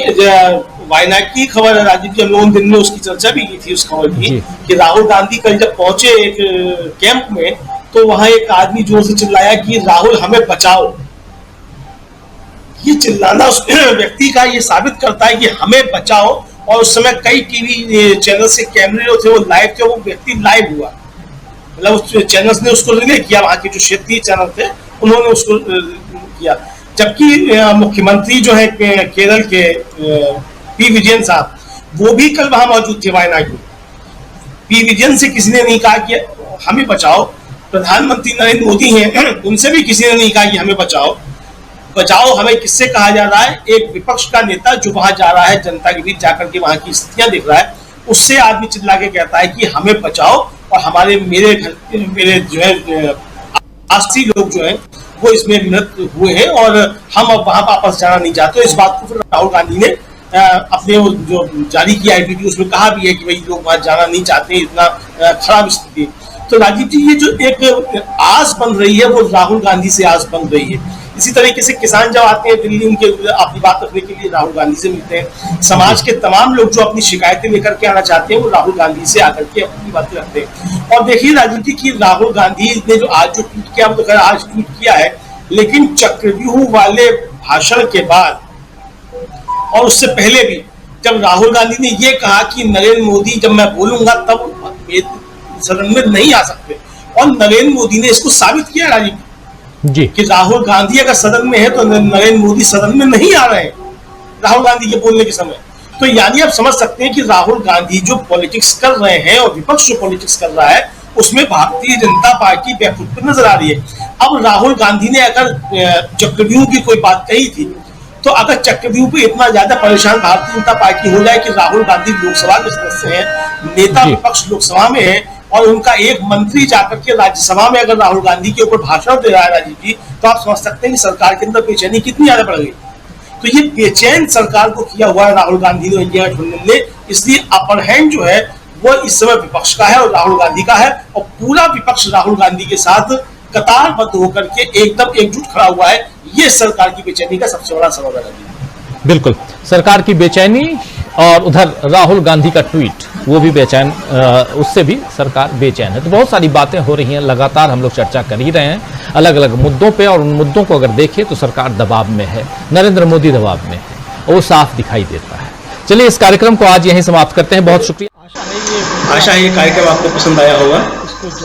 वायनाड की खबर है राजीव जी, हम लोगों दिन में उसकी चर्चा भी की थी उस खबर की कि राहुल गांधी कल जब पहुंचे एक कैंप में तो वहां एक आदमी जोर से चिल्लाया कि राहुल हमें बचाओ। ये चिल्लाना उस व्यक्ति का ये साबित करता है कि हमें बचाओ, और उस समय कई टीवी चैनल से कैमरे जो थे वो लाइव थे, वो व्यक्ति लाइव हुआ, मतलब उस चैनल्स ने उसको रिले किया, वहां के जो क्षेत्रीय चैनल थे उन्होंने उसको किया। जबकि मुख्यमंत्री जो है केरल के पी विजयन साहब, वो भी कल वहां मौजूद थे वायनाड में। पी विजयन से किसी ने नहीं कहा कि हमें बचाओ, प्रधानमंत्री नरेंद्र मोदी हैं, उनसे भी किसी ने नहीं कहा कि हमें बचाओ। बचाओ हमें किससे कहा जा रहा है? एक विपक्ष का नेता जो वहां जा रहा है, जनता के बीच जाकर के वहां की स्थितियां देख रहा है, उससे आदमी चिल्ला के कहता है कि हमें बचाओ और हमारे मेरे जो है आसी लोग जो हैं वो इसमें मृत हुए हैं और हम अब वहां वापस जाना नहीं चाहते। इस बात को फिर राहुल गांधी ने अपने जो जारी किया IPT उसमें कहा भी है कि भाई लोग वहां जाना नहीं चाहते, इतना खराब स्थिति। तो राजीव जी, ये जो एक आस बन रही है वो राहुल गांधी से आस बन रही है। इसी तरीके से किसान जब आते हैं दिल्ली, उनके अपनी बात रखने के लिए राहुल गांधी से मिलते हैं। समाज के तमाम लोग जो अपनी शिकायतें लेकर के आना चाहते हैं वो राहुल गांधी से आकर के अपनी बातें रखते हैं। और देखिए राजनीति की, राहुल गांधी ने जो आज जो ट्वीट किया, वो तो आज ट्वीट किया है, लेकिन चक्रव्यूह वाले भाषण के बाद और उससे पहले भी जब राहुल गांधी ने ये कहा कि नरेंद्र मोदी जब मैं बोलूंगा तब सदन में नहीं आ सकते, और नरेंद्र मोदी ने इसको साबित किया राजीव जी कि राहुल गांधी अगर सदन में है तो नरेंद्र मोदी सदन में नहीं आ रहे हैं राहुल गांधी के बोलने के समय। तो यानी आप समझ सकते हैं कि राहुल गांधी जो पॉलिटिक्स कर रहे हैं और विपक्ष जो पॉलिटिक्स कर रहा है उसमें भारतीय जनता पार्टी बेखुद नजर आ रही है। अब राहुल गांधी ने अगर चक्रव्यूह की कोई बात कही थी, तो अगर चक्रव्यूह पे इतना ज्यादा परेशान भारतीय जनता पार्टी हो जाए कि राहुल गांधी लोकसभा के सदस्य हैं, नेता विपक्ष लोकसभा में है, और उनका एक मंत्री जाकर के राज्यसभा में अगर राहुल गांधी के ऊपर भाषण दे रहा है राजीव जी, तो आप समझ सकते हैं कि सरकार के अंदर बेचैनी कितनी ज्यादा बढ़ गई। तो ये बेचैन सरकार को किया हुआ है राहुल गांधी ने, इंडिया गठबंधन ने, इसलिए अपर हैंड जो है वो इस समय विपक्ष का है और राहुल गांधी का है, और पूरा विपक्ष राहुल गांधी के साथ कतारबद्ध होकर के एकदम एकजुट खड़ा हुआ है। ये सरकार की बेचैनी का सबसे बड़ा सबब है। बिल्कुल, सरकार की बेचैनी और उधर राहुल गांधी का ट्वीट, वो भी बेचैन, उससे भी सरकार बेचैन है। तो बहुत सारी बातें हो रही हैं, लगातार हम लोग चर्चा कर ही रहे हैं। अलग अलग मुद्दों पे, और उन मुद्दों को अगर देखें तो सरकार दबाव में है, नरेंद्र मोदी दबाव में है, और वो साफ दिखाई देता है। चलिए इस कार्यक्रम को आज यहीं समाप्त करते हैं। बहुत शुक्रिया। आशा है ये कार्यक्रम आपको पसंद आया होगा।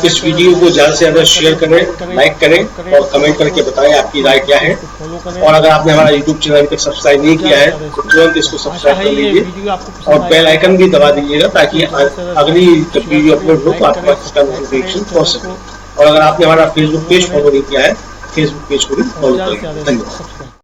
इस वीडियो को ज्यादा से ज्यादा शेयर करें, लाइक करें और कमेंट करके बताएं आपकी राय क्या है। और अगर आपने हमारा यूट्यूब चैनल अभी तक सब्सक्राइब नहीं किया है तो तुरंत इसको सब्सक्राइब कर लीजिए और बेल आइकन भी दबा दीजिएगा ताकि अगली जब वीडियो अपलोड हो तो आपके पास इसका नोटिफिकेशन पहुंच सके। और अगर आपने हमारा फेसबुक पेज फॉलो नहीं किया है, फेसबुक पेज को भी फॉलो करें। धन्यवाद।